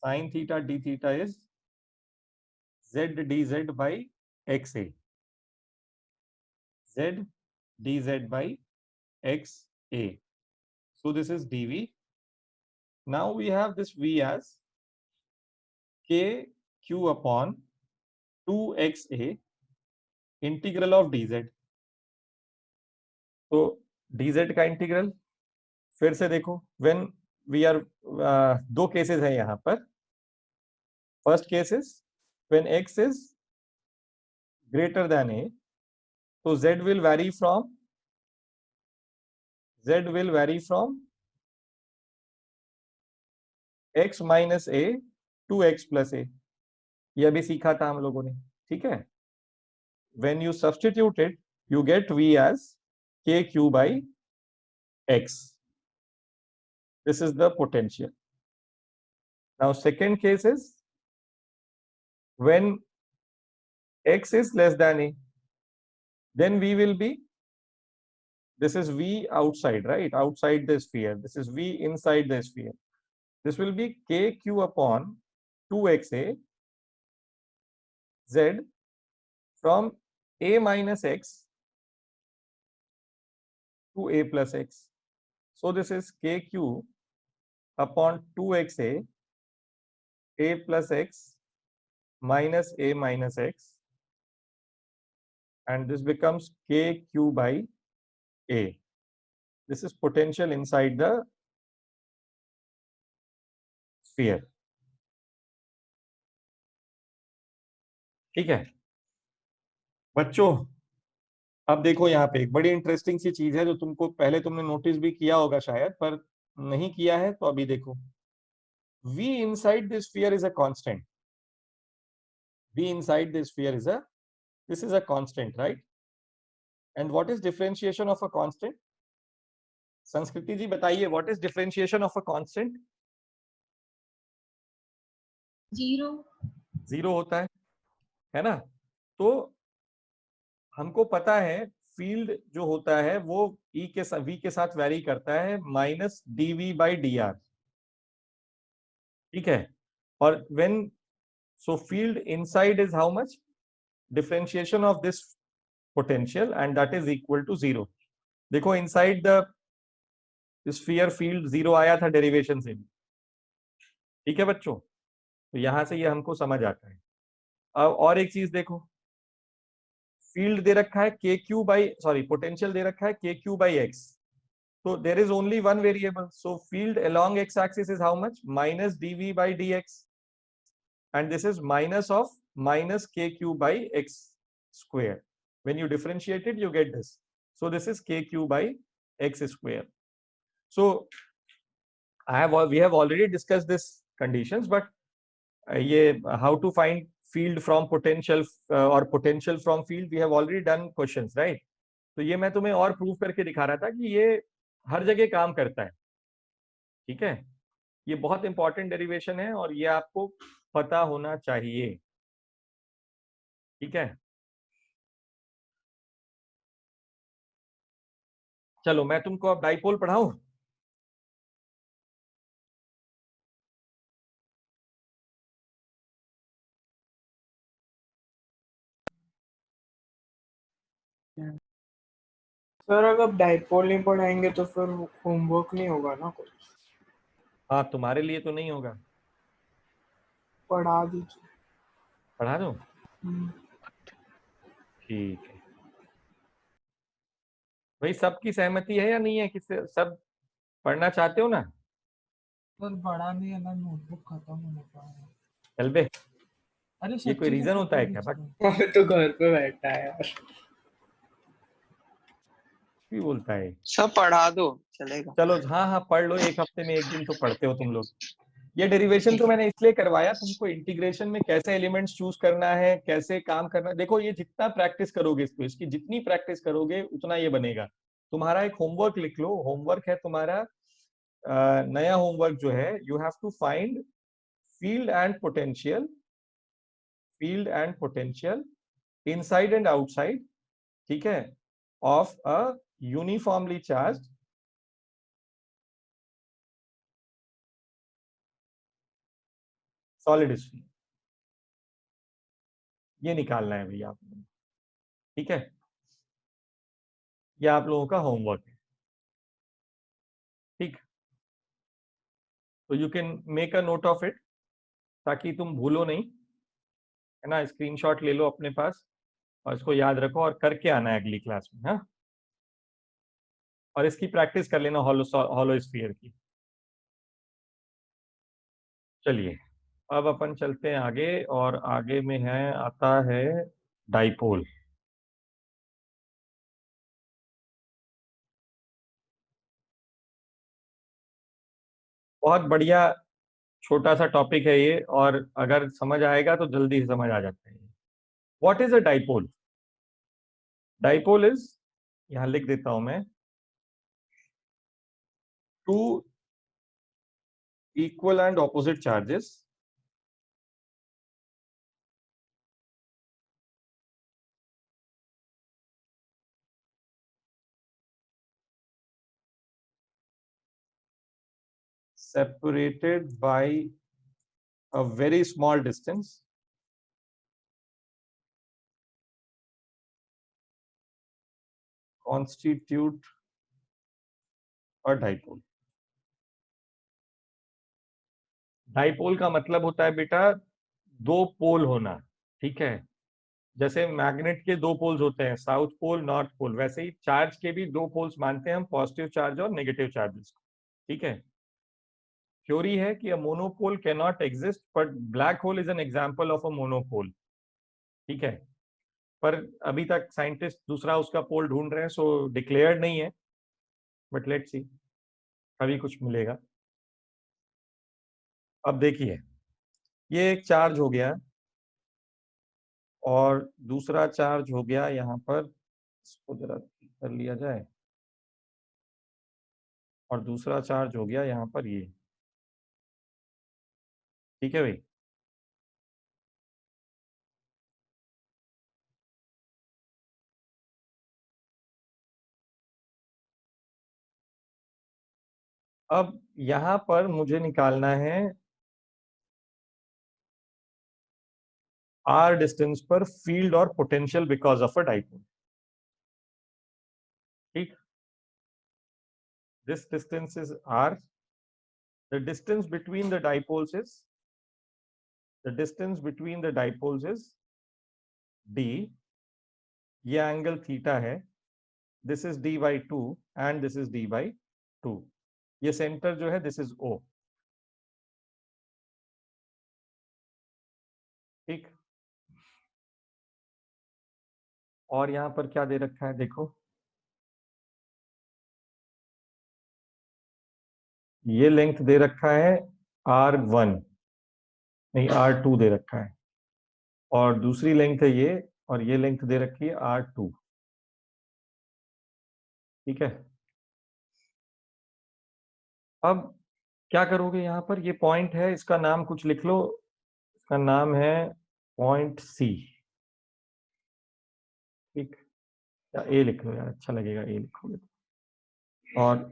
Sin theta d theta is z dz by xa. Z dz by xa. So this is dv. Now we have this v as KQ upon 2xa integral of dz। तो dz का इंटीग्रल फिर से देखो, व्हेन वी आर, दो केसेस है यहाँ पर। First case is when x is greater than a, so z will vary from x minus a to x plus a. ये अभी सीखा था हम लोगों ने, ठीक है. When you substitute it, you get v as kq by x. This is the potential. Now second case is when x is less than a, then v will be, this is v outside, right? Outside the sphere. This is v inside the sphere. This will be kq upon 2xa z from a minus x to a plus x. So this is kq upon 2xa a plus x minus a minus x, and this becomes kq by a. This is potential inside the sphere. ठीक है बच्चों, अब देखो यहाँ पे एक बड़ी इंटरेस्टिंग सी चीज है जो तुमको पहले तुमने नोटिस भी किया होगा शायद, पर नहीं किया है तो अभी देखो. v inside this sphere is a constant. v inside this sphere is a, this is a constant, right? And what is differentiation of a constant? संस्कृति जी बताइए, what is differentiation of a constant? Zero होता है ना? तो हमको पता है फील्ड जो होता है वो E के साथ V के साथ वेरी करता है माइनस dV by dr, ठीक है. और when so field inside is how much? Differentiation of this potential, and that is equal to 0. देखो inside the sphere field 0 आया था डेरिवेशन से, ठीक है बच्चों. तो यहां से ये हमको समझ आता है. अब और एक चीज देखो, फील्ड दे रखा है kq by, सॉरी पोटेंशियल दे रखा है kq by x. So there is only one variable. So field along x-axis is how much? Minus dV by dx, and this is minus of minus kq by x square. When you differentiate it, you get this. So this is kq by x square. So we have already discussed this conditions, but how to find field from potential or potential from field, we have already done questions, right? तो ये मैं तुम्हें और प्रूव करके दिखा रहा था कि ये हर जगह काम करता है, ठीक है. ये बहुत इंपॉर्टेंट डेरिवेशन है और ये आपको पता होना चाहिए, ठीक है. चलो मैं तुमको अब डाइपोल पढ़ाऊं. सर अगर डाइपोल नहीं पढ़ाएंगे तो फिर होमवर्क नहीं होगा ना कुछ? हाँ तुम्हारे लिए तो नहीं होगा. पढ़ा दीजिए. पढ़ा दूं? ठीक है भाई, सबकी सहमति है या नहीं है कि सब पढ़ना चाहते हो ना? सर बड़ा नहीं है ना, नोटबुक खत्म होने का है. चल बे, अरे ये कोई रीजन होता है क्या? बट तो घर पे बैठा है यार. भी बोलता है. सब पढ़ा दो चलेगा. चलो हाँ हाँ पढ़ लो, एक हफ्ते में एक दिन तो पढ़ते हो तुम लोग. ये डेरिवेशन तो मैंने इसलिए करवाया तुमको, इंटीग्रेशन में कैसे एलिमेंट्स चूज करना है, कैसे काम करना है. देखो ये जितना प्रैक्टिस करोगे इसको, इसकी जितनी प्रैक्टिस करोगे उतना ये बनेगा. तुम्हारा एक होमवर्क लिख लो. होमवर्क है तुम्हारा, नया होमवर्क जो है, you have to find field and potential inside and outside, ठीक है, of a uniformly charged solid sphere. ये निकालना है भैया आप लोगों को, ठीक है. ये आप लोगों का होमवर्क है, ठीक. तो you can make a note of it ताकि तुम भूलो नहीं, है ना. स्क्रीनशॉट ले लो अपने पास और इसको याद रखो और करके आना है अगली क्लास में. हाँ, और इसकी प्रैक्टिस कर लेना हॉलो स्फीयर की. चलिए अब अपन चलते हैं आगे, और आगे में है आता है डाइपोल। बहुत बढ़िया छोटा सा टॉपिक है ये, और अगर समझ आएगा तो जल्दी से समझ आ जाता है। What is a dipole? Dipole is, यहां लिख देता हूं मैं, to equal and opposite charges separated by a very small distance constitute a dipole. Dipole का मतलब होता है बेटा दो पोल होना, ठीक है। जैसे मैग्नेट के दो पोल्स होते हैं, साउथ पोल नॉर्थ पोल, वैसे ही चार्ज के भी दो पोल्स मानते हैं हम, पॉजिटिव चार्ज और नेगेटिव चार्जेस को, ठीक है। थ्योरी है कि a monopole can not exist, but black hole is an example of a monopole, ठीक है। पर अभी तक साइंटिस्ट दूसरा उसका पोल ढूंढ रहे हैं, सो डिक्लेयर्ड नहीं है, बट लेट्स सी, अभी कुछ मिलेगा। अब देखिए, ये एक चार्ज हो गया और दूसरा चार्ज हो गया यहाँ पर, इसको जरा कर लिया जाए, और दूसरा चार्ज हो गया यहाँ पर ये, ठीक है भाई। अब यहां पर मुझे निकालना है r डिस्टेंस पर फील्ड और potential because of a dipole, ठीक। This distance is r, the distance between the dipoles is, the distance between the dipoles is d, ये एंगल थीटा है, this is d/2 and this is d/2, ये सेंटर जो है दिस इज o, ठीक। और यहां पर क्या दे रखा है देखो, ये लेंथ दे रखा है r1, नहीं r2 दे रखा है, और दूसरी लेंथ है ये, और ये लेंथ दे रखी है r2, ठीक है। अब क्या करोगे, यहां पर ये पॉइंट है, इसका नाम कुछ लिख लो, इसका नाम है पॉइंट C, ठीक, या A लिख लो यार, अच्छा लगेगा A लिखोगे तो। और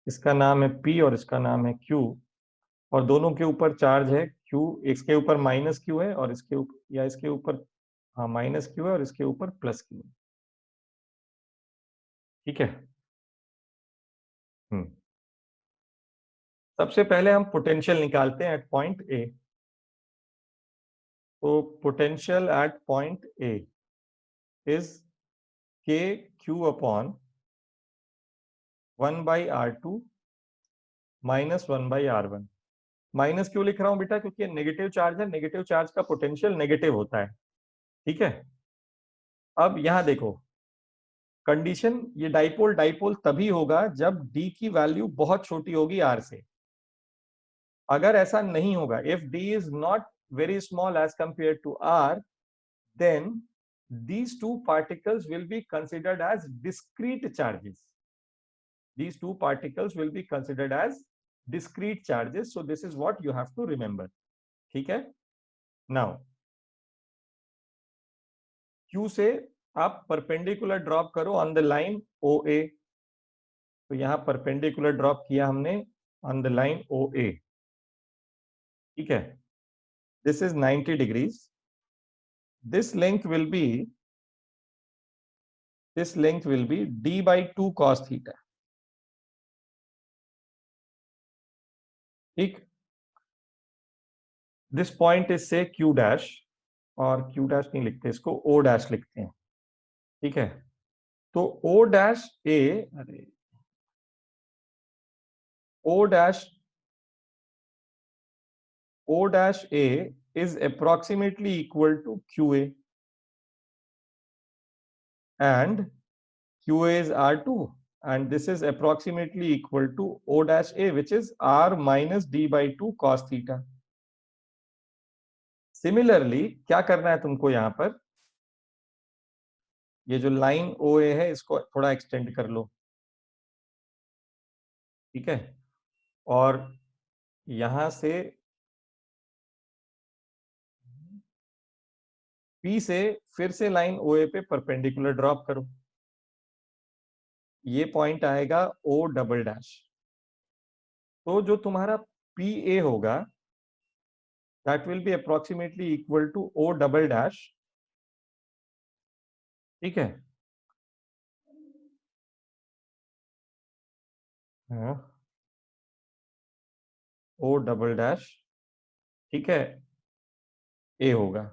इसका नाम है P और इसका नाम है Q, और दोनों के ऊपर चार्ज है Q, इसके ऊपर -Q है और इसके ऊपर, या इसके ऊपर, हाँ -Q है और इसके ऊपर +Q है, ठीक है। सबसे पहले हम पोटेंशियल निकालते हैं एट पॉइंट ए। तो potential at point A is के Q upon 1/r2 minus 1/r1। Minus क्यों लिख रहा हूं बेटा, क्योंकि नेगेटिव चार्ज है, नेगेटिव चार्ज का पोटेंशियल नेगेटिव होता है, ठीक है। अब यहां देखो कंडीशन, ये डाइपोल डाइपोल तभी होगा जब d की वैल्यू बहुत छोटी होगी r से। अगर ऐसा नहीं होगा, if d is not very small as compared to r, then these two particles will be considered as discrete charges. These two particles will be considered as discrete charges. So this is what you have to remember. ठीक है? Now, Q से आप perpendicular drop करो on the line OA. तो यहां perpendicular drop किया हमने on the line OA. ठीक है? This is 90 degrees. This length will be d/2 cos theta. ठीक। दिस पॉइंट इज से Q डैश, और Q डैश नहीं लिखते इसको, O डैश लिखते हैं, ठीक है। तो O डैश A, अरे O dash O dash A is approximately equal to QA, and QA is R2, and this is approximately equal to O dash A, which is R minus D by 2 cos theta. Similarly, क्या करना है तुमको यहाँ पर, ये जो लाइन OA है इसको थोड़ा एक्सटेंड कर लो, ठीक है, और यहां से P से फिर से लाइन OA पे परपेंडिकुलर ड्रॉप करो, ये पॉइंट आएगा O डबल डैश। तो जो तुम्हारा PA होगा that will be approximately equal to O double dash, ठीक है, हाँ, O डबल डैश, ठीक है, A होगा,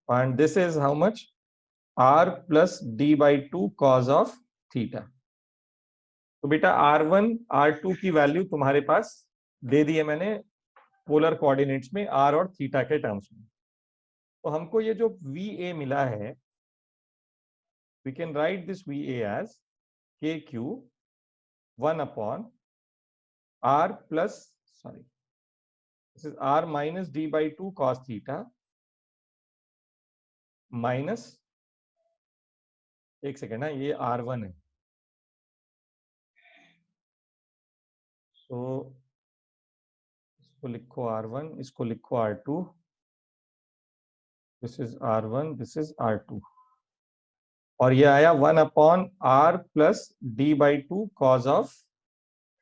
and this is how much, R plus D by 2 cos of theta। तो बेटा R1 R2 की वैल्यू तुम्हारे पास दे दी है मैंने पोलर कोऑर्डिनेट्स में R और थीटा के टर्म्स में। तो हमको ये जो VA मिला है, we can write this VA as KQ 1 upon R plus, sorry, this is R minus D by 2 cos theta minus, एक सेकेंड ना, ये R1 है, तो इसको लिखो R1, इसको लिखो R2, this is R1, this is R2, और ये आया 1 upon R plus D by 2 cos of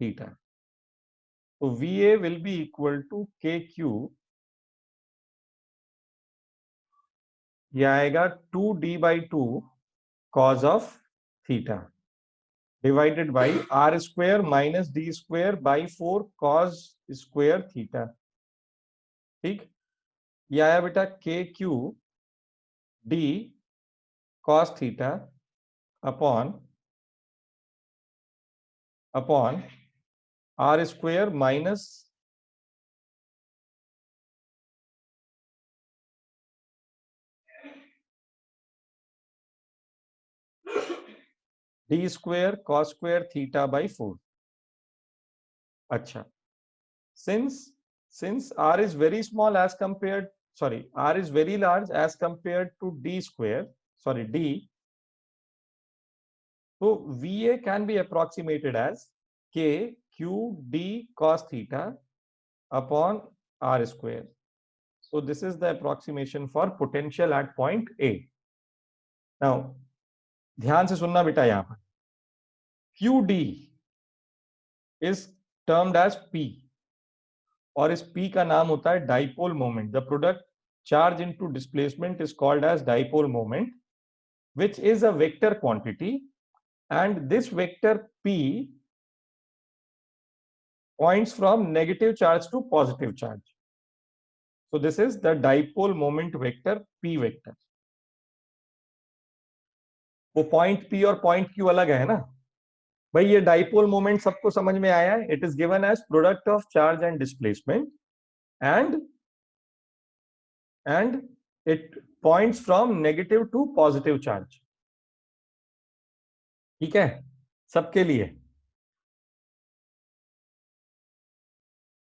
theta। तो VA will be equal to KQ, ये आएगा 2D by 2 cos of theta divided by R square minus D square by 4 cos square theta, ठीक, ये आया बेटा KQ D cos theta upon R square minus D square cos square theta by 4। अच्छा, since R is very small as compared, sorry, R is very large as compared to D square, sorry, D, so VA can be approximated as K Q D cos theta upon R square। So this is the approximation for potential at point A। Now ध्यान से सुनना बेटा, यहाँ पर QD is termed as P, और इस P का नाम होता है dipole moment. The product charge into displacement is called as dipole moment, which is a vector quantity, and this vector P points from negative charge to positive charge। So this is the dipole moment vector P vector। वो पॉइंट P और पॉइंट Q अलग है ना भाई, ये डाइपोल मोमेंट सबको समझ में आया है। It is given as product of charge and displacement and it points from negative to positive charge, ठीक है, सबके लिए।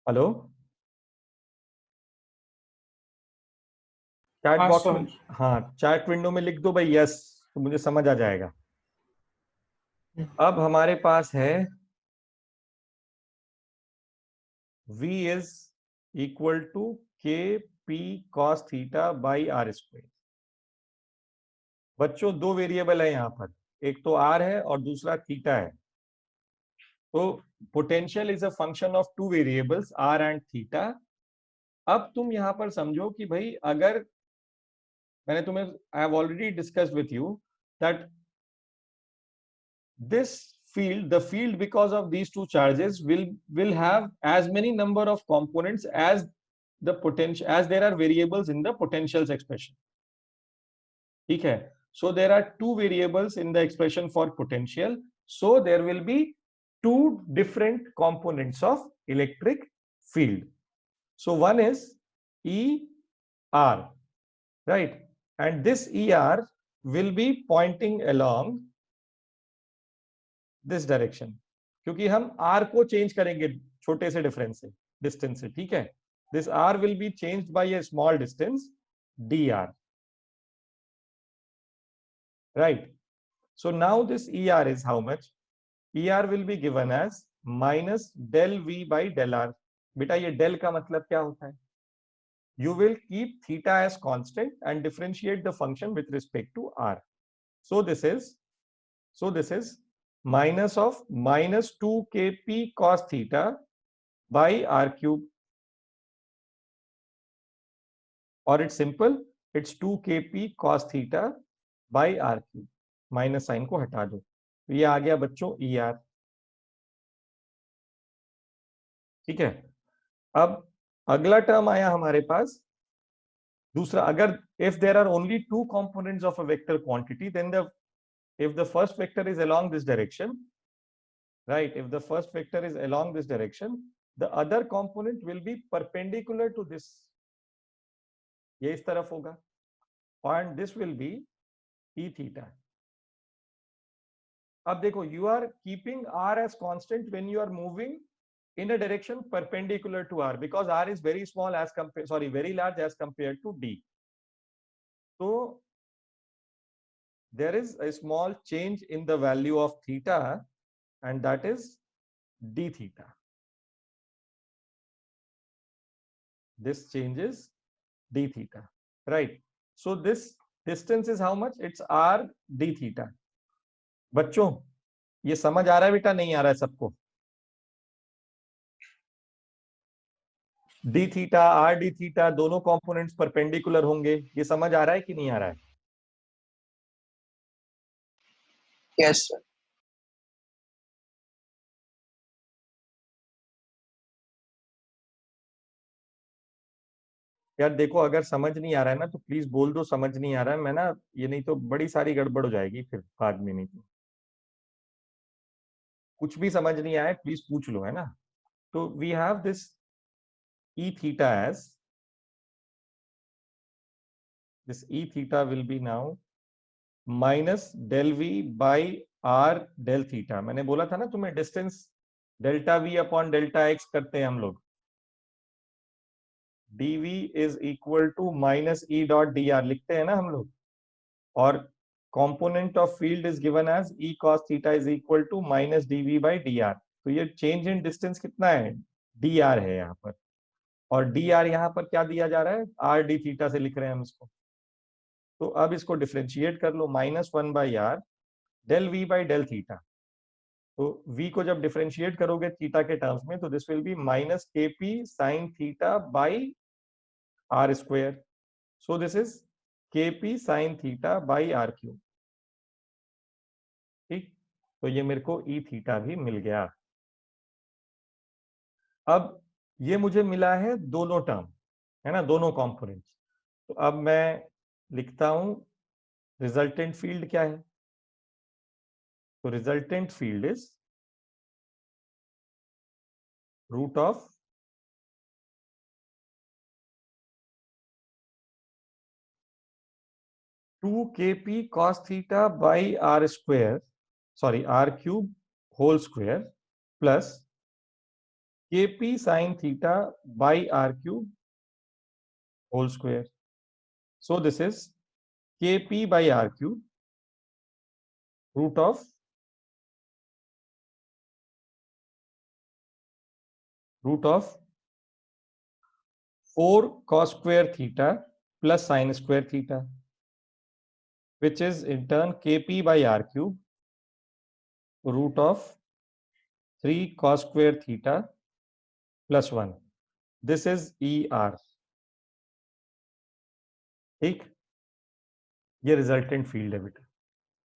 हेलो, चैट बॉक्स में, हाँ चैट विंडो में लिख दो भाई यस, तो मुझे समझ आ जाएगा। अब हमारे पास है V is equal to KP cos theta by R square। बच्चों दो वेरिएबल है यहाँ पर, एक तो R है और दूसरा थीटा है। तो potential is a function of two variables R and theta. अब तुम यहाँ पर समझो कि भाई अगर मैंने तुम्हें, I have already discussed with you that this field, the field because of these two charges will have as many number of components as the potential, as there are variables in the potentials expression, ठीक है। So there are two variables in the expression for potential, so there will be two different components of electric field। So one is ER, right? And this ER will be pointing along this direction, क्योंकि हम R को चेंज करेंगे छोटे से डिफरेंस से, डिस्टेंस से, ठीक है? This R will be changed by a small distance dr, right? So now this ER is how much? ER will be given as minus del V by del R. बेटा ये del का मतलब क्या होता है? You will keep theta as constant and differentiate the function with respect to R. So this is minus of minus 2 kp cos theta by R cube. Or it's simple, it's 2 kp cos theta by R cube. Minus sine को हटा दो, तो ये आ गया बच्चों ER, ठीक है? अब अगला टर्म आया हमारे पास दूसरा, अगर if there are only two components of a vector quantity, then if the first vector is along this direction, right? If the first vector is along this direction, the other component will be perpendicular to this. ये इस तरफ होगा, and this will be E theta. अब देखो, you are keeping R as constant when you are moving in a direction perpendicular to R, because R is very small as compared, very large as compared to D. So there is a small change in the value of theta, and that is d theta. This changes d theta, right? So this distance is how much? It's r d theta. बच्चों ये समझ आ रहा है बेटा, नहीं आ रहा है सबको? d theta r d theta दोनों कंपोनेंट्स परपेंडिकुलर होंगे, ये समझ आ रहा है कि नहीं आ रहा है? Yes sir. यार देखो, अगर समझ नहीं आ रहा है ना तो प्लीज बोल दो समझ नहीं आ रहा है, मैं ना ये नहीं तो बड़ी सारी गड़बड़ हो जाएगी फिर बाद में, नहीं तो कुछ भी समझ नहीं आए प्लीज पूछ लो, है ना? तो we have this e theta as this e theta will be now minus del v by r del theta. मैंने बोला था ना तुम्हें, distance delta v upon delta x करते हैं हम लोग, dv is equal to minus e dot dr लिखते हैं ना हम लोग, और component of field is given as e cos theta is equal to minus dv by dr. तो ये चेंज इन डिस्टेंस कितना है? dr है यहाँ पर, और dr यहाँ पर क्या दिया जा रहा है? r d थीटा से लिख रहे हैं हम इसको। तो अब इसको डिफरेंशिएट कर लो, minus 1 by r del V by del theta. तो v को जब डिफरेंशिएट करोगे थीटा के टर्म्स में, तो this will be minus K P sine theta by r square. So this is K P sine theta by r cube, ठीक? तो ये मेरे को ई थीटा भी मिल गया। अब ये मुझे मिला है दोनों टर्म, है ना, दोनों कंपोनेंट्स। तो अब मैं लिखता हूं रिजल्टेंट फील्ड क्या है। तो resultant field is root of two K P cos theta by r square, sorry r cube whole square plus kp sin theta by r cube whole square. So this is kp by r cube root of 4 cos square theta plus sin square theta, which is in turn kp by r cube root of 3 cos square theta plus 1. This is ER, ठीक? ये रिजल्टेंट फील्ड है बेटा।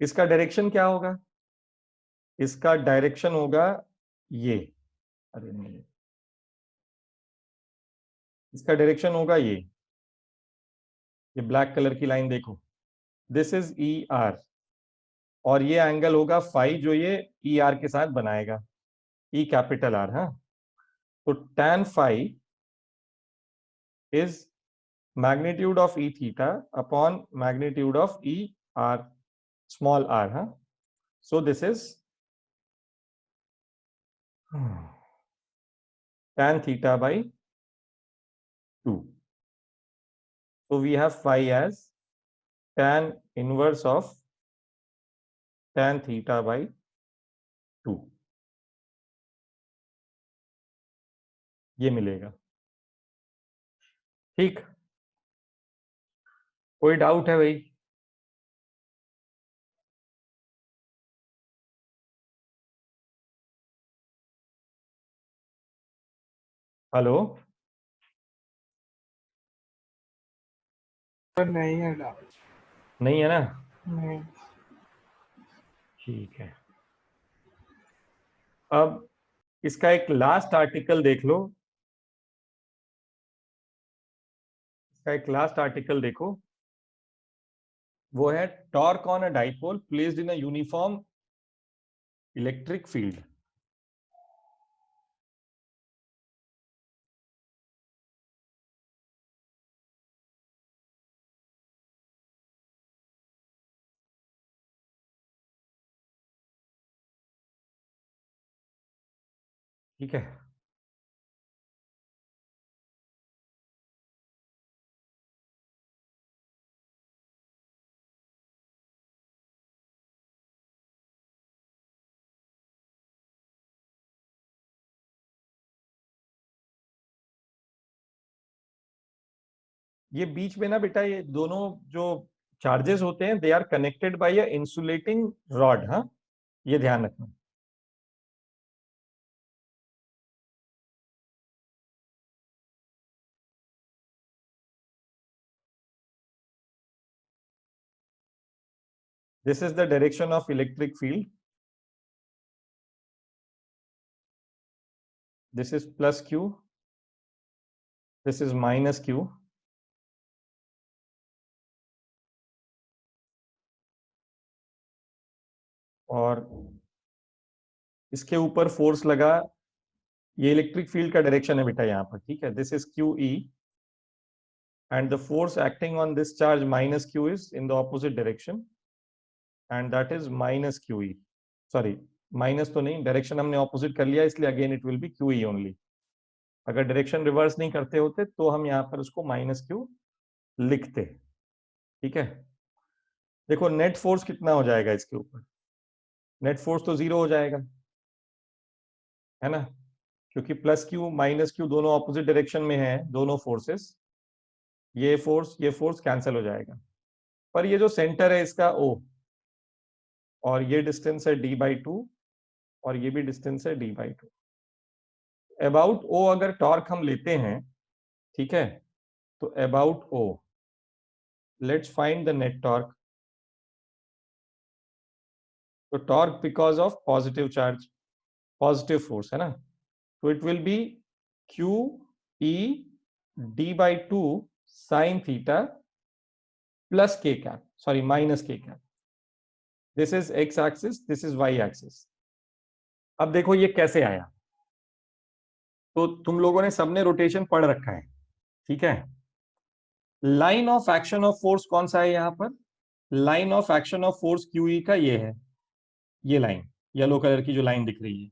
इसका डायरेक्शन क्या होगा? इसका डायरेक्शन होगा ये, अरे नहीं, इसका डायरेक्शन होगा ये ब्लैक कलर की लाइन देखो, दिस इज ER, और ये एंगल होगा फाई जो ये ER के साथ बनाएगा, E कैपिटल R। हाँ, तो tan phi is magnitude of E theta upon magnitude of E r, small r, huh? So this is tan theta by 2. So we have phi as tan inverse of tan theta by 2. ये मिलेगा। ठीक, कोई डाउट है भाई? हेलो, नहीं है डाउट। नहीं है ना? नहीं। ठीक है, अब इसका एक लास्ट आर्टिकल देख लो। इसका एक लास्ट आर्टिकल देखो, वो है torque on a dipole placed in a uniform electric field. ठीक है, ये बीच में ना बेटा, ये दोनों जो चार्जेस होते हैं, they are connected by a insulating rod. हाँ, ये ध्यान रखना। This is the direction of electric field. This is plus Q. This is minus Q. और इसके ऊपर फोर्स लगा, ये इलेक्ट्रिक फील्ड का डायरेक्शन है बेटा यहाँ पर। ठीक है, this is Q E and the force acting on this charge minus Q is in the opposite direction and that is minus QE. Sorry, minus तो नहीं, डायरेक्शन हमने ऑपोजिट कर लिया, इसलिए again it will be QE only. अगर डायरेक्शन रिवर्स नहीं करते होते तो हम यहाँ पर उसको माइनस Q लिखते। ठीक है, देखो नेट फोर्स कितना हो जाएगा इसके ऊपर? नेट फोर्स तो 0 हो जाएगा, है ना, क्योंकि प्लस Q माइनस Q दोनों ऑपोजिट डायरेक्शन में है, दोनों फोर्सेस, ये फोर्स कैंसिल हो जाएगा। पर ये जो सेंटर है इसका O, और ये डिस्टेंस है d/2 और ये भी डिस्टेंस है d/2। अबाउट O अगर टॉर्क हम लेते हैं, ठीक है, तो about O, let's find the net torque. तो torque because of positive charge, positive force है ना, तो it will be QE d/2 sin theta plus k cap, sorry minus k cap. This is x axis, this is y axis. अब देखो ये कैसे आया, तो तुम लोगों ने सबने रोटेशन पढ़ रखा है। ठीक है, line of action of force कौन सा है यहाँ पर? Line of action of force QE का ये है, ये लाइन येलो कलर की जो लाइन दिख रही है,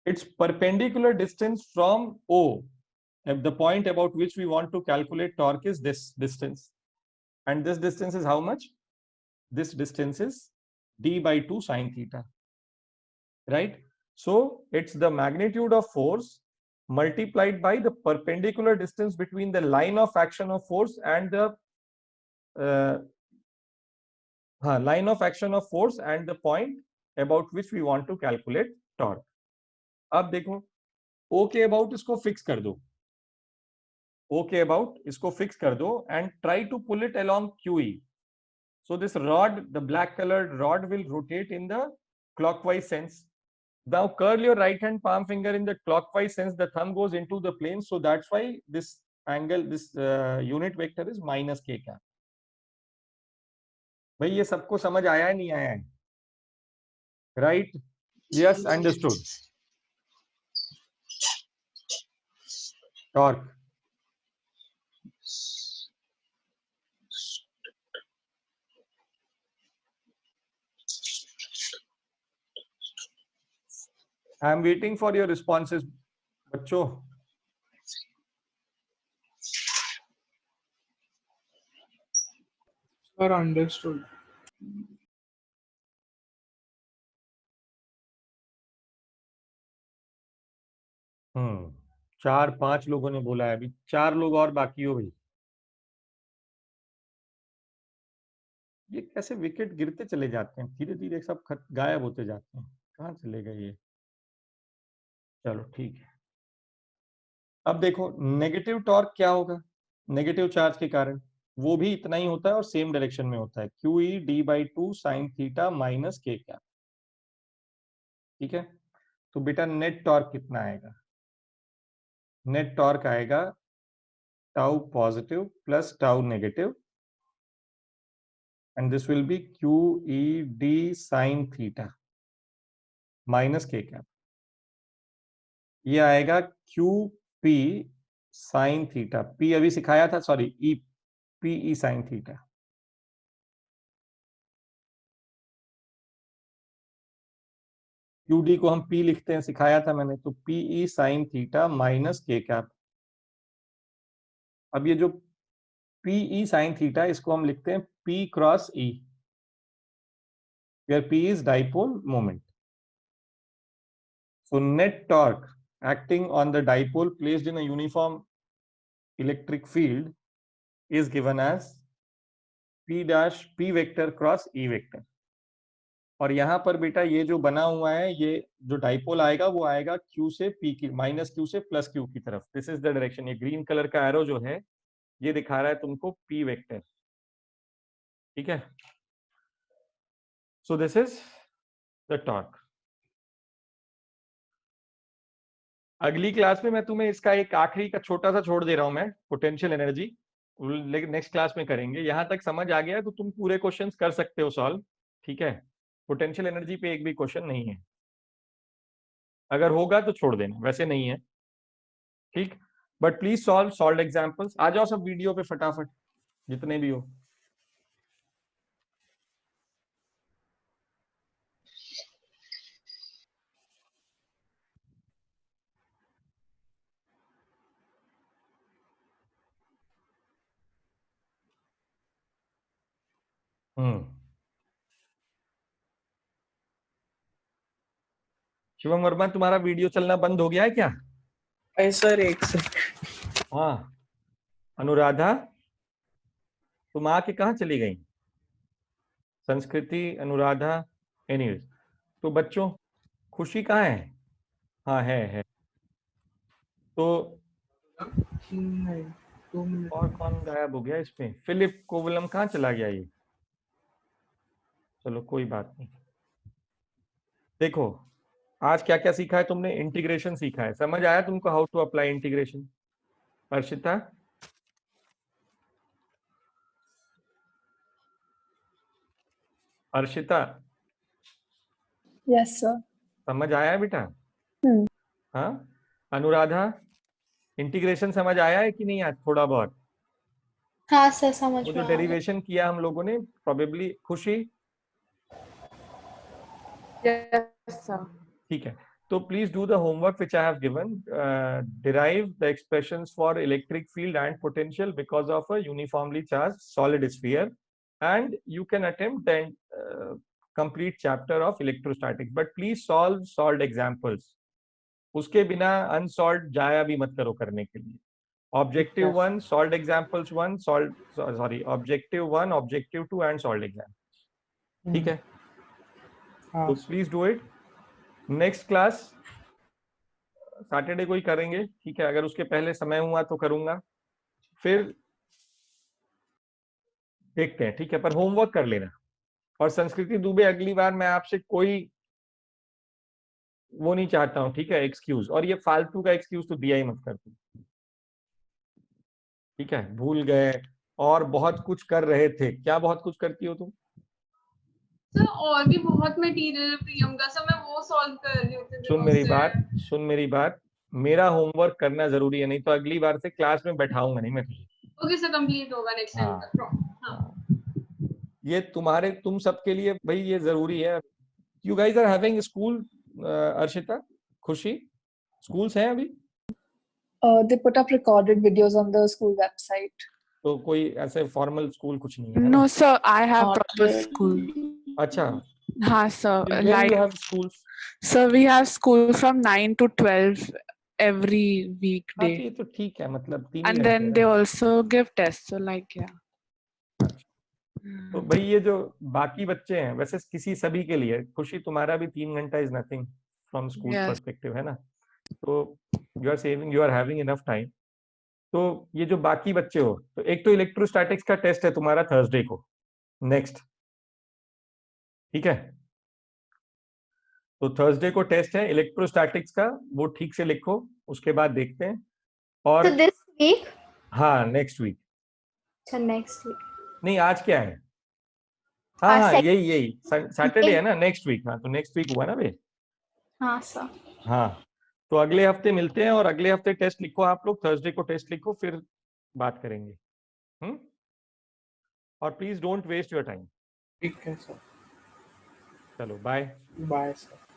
it's perpendicular distance from O. The point about which we want to calculate torque is this distance, and this distance is how much? This distance is d/2 sin theta, right? So it's the magnitude of force multiplied by the perpendicular distance between the line of action of force and the line of action of force and the point about which we want to calculate torque. अब देखो O के about इसको फिक्स कर दो, Okay about इसको फिक्स कर दो and try to pull it along QE. So this rod, the black colored rod, will rotate in the clockwise sense. Now curl your right hand palm finger in the clockwise sense, the thumb goes into the plane, so that's why this angle, this unit vector is minus k cap. भाई ये सबको समझ आया है नहीं आया है? Right? Yes, understood. Torque. I am waiting for your responses बच्चों. Sir, understood. हम्म, 4-5 लोगों ने बोला है, अभी 4 लोग और बाकी हो भाई. ये कैसे विकेट गिरते चले जाते हैं, धीरे धीरे सब गायब होते जाते हैं, कहाँ चले गए ये. चलो ठीक है. अब देखो नेगेटिव टॉर्क क्या होगा, नेगेटिव चार्ज के कारण वो भी इतना ही होता है और सेम डायरेक्शन में होता है, QE d/2 sin theta minus k cap. ठीक है. तो बेटा नेट टॉर्क कितना आएगा, नेट टॉर्क आएगा tau positive plus tau negative, and this will be QED sin theta minus k cap. ये आएगा QP sin theta, P अभी सिखाया था, sorry PE sin theta. QD को हम P लिखते हैं, सिखाया था मैंने, तो PE sin theta minus k cap. अब ये जो PE sin theta इसको हम लिखते हैं P cross E, where P is dipole moment. So net torque acting on the dipole placed in a uniform electric field is given as P vector cross E vector. और यहाँ पर बेटा ये जो बना हुआ है, ये जो डाइपोल आएगा वो आएगा Q से P की, माइनस Q से प्लस Q की तरफ. This is the direction. ये ग्रीन कलर का एरो जो है ये दिखा रहा है तुमको P वेक्टर. ठीक है. सो दिस इज द टॉर्क. अगली क्लास में मैं तुम्हें इसका एक आखिरी का छोटा सा छोड़ दे रहा हूं मैं, पोटेंशियल एनर्जी, लेकिन नेक्स्ट क्लास में करेंगे. यहां तक समझ आ गया तो तुम पूरे क्वेश्चंस कर सकते हो सॉल्व. ठीक है. पोटेंशियल एनर्जी पे एक भी क्वेश्चन नहीं है, अगर होगा तो छोड़ देना, वैसे नहीं है. ठीक. But please solve examples. आ जाओ सब वीडियो पे फटाफट, जितने भी हो. शिवम वर्मा, तुम्हारा वीडियो चलना बंद हो गया है क्या? सर एक से. हाँ. अनुराधा, तुम आके कहाँ चली गई? संस्कृति, अनुराधा, एनीवेज. तो बच्चों, खुशी कहाँ है? हाँ है. तो नहीं, 2 मिनट. और कौन गायब हो गया इसमें? फिलिप कोवलम कहाँ चला गया ये? चलो कोई बात नहीं. देखो आज क्या क्या सीखा है तुमने? इंटीग्रेशन सीखा है. समझ आया तुमको how to apply integration? Arshita, Arshita, Yes, sir. समझ आया है बेटा? हम्म. हाँ. अनुराधा, इंटीग्रेशन समझ आया है कि नहीं आज थोड़ा बहुत? हाँ सर, समझ वो में जो आ गया। डेरिवेशन किया हम लोगों ने प्रोबेबली. खुशी, Yes, sir. ठीक है. तो please do the homework which I have given. Derive the expressions for electric field and potential because of a uniformly charge solid sphere, and you can attempt the complete chapter of electrostatics, but please solved examples. उसके बिना अनसॉल्व जाया भी मत करो करने के लिए. Objective 1 solved examples 1, objective 1, objective 2 and solved examples. ठीक है. तो please do it. Next class Saturday को ही करेंगे. ठीक है. अगर उसके पहले समय हुआ तो करूंगा, फिर देखते हैं. ठीक है. पर होमवर्क कर लेना. और संस्कृति दुबे, अगली बार मैं आपसे कोई वो नहीं चाहता हूं. ठीक है, एक्सक्यूज. और ये फालतू का एक्सक्यूज तो दिया ही मत कर तुम. ठीक है. भूल गए और बहुत कुछ कर रहे थे. क्या बहुत कुछ करती हो तुम? सर और भी बहुत मटेरियल है प्रियंका सर, मैं वो सॉल्व कर रही हूँ. सुन मेरी बात. मेरा होमवर्क करना जरूरी है, नहीं तो अगली बार से क्लास में बैठाऊंगा नहीं मैं तुझे. ओके सर, कंप्लीट होगा नेक्स्ट टाइम तक. ये तुम सबके लिए भाई ये जरूरी है. You guys are having school, Arshita? Khushi schools हैं अभी? They put up recorded videos on the school website. तो कोई ऐसे फॉर्मल स्कूल कुछ नहीं है ना? No, sir. I have Not proper really. school. अच्छा, हाँ, sir. then you Like, have schools. sir, we have school from 9 to 12 every हाँ तो weekday. ये तो ठीक है, मतलब 3 ही And घंटे then है they ना। also give tests. So, like, yeah. तो भाई ये जो बाकी बच्चे हैं, वैसे किसी सभी के लिए, खुशी तुम्हारा भी 3 घंटा is nothing from school Yes. Perspective, है ना? तो you are saving, you are having enough time. तो ये जो बाकी बच्चे हो, तो एक तो इलेक्ट्रोस्टैटिक्स का टेस्ट है तुम्हारा थर्सडे को, नेक्स्ट, ठीक है? तो थर्सडे को टेस्ट है इलेक्ट्रोस्टैटिक्स का, वो ठीक से लिखो, उसके बाद देखते हैं। और So this week? हाँ, नेक्स्ट वीक अच्छा next week. नहीं, आज क्या है? हाँ आज हाँ, sec- यही सैटरडे है ना, नेक्स्ट वीक। हाँ तो नेक्स्ट वीक हुआ ना भाई। हाँ सर। हाँ, तो अगले हफ्ते मिलते हैं, और अगले हफ्ते टेस्ट लिखो आप लोग, थर्सडे को टेस्ट लिखो, फिर बात करेंगे। और please don't waste your time. ठीक है सर। चलो बाय। Bye sir.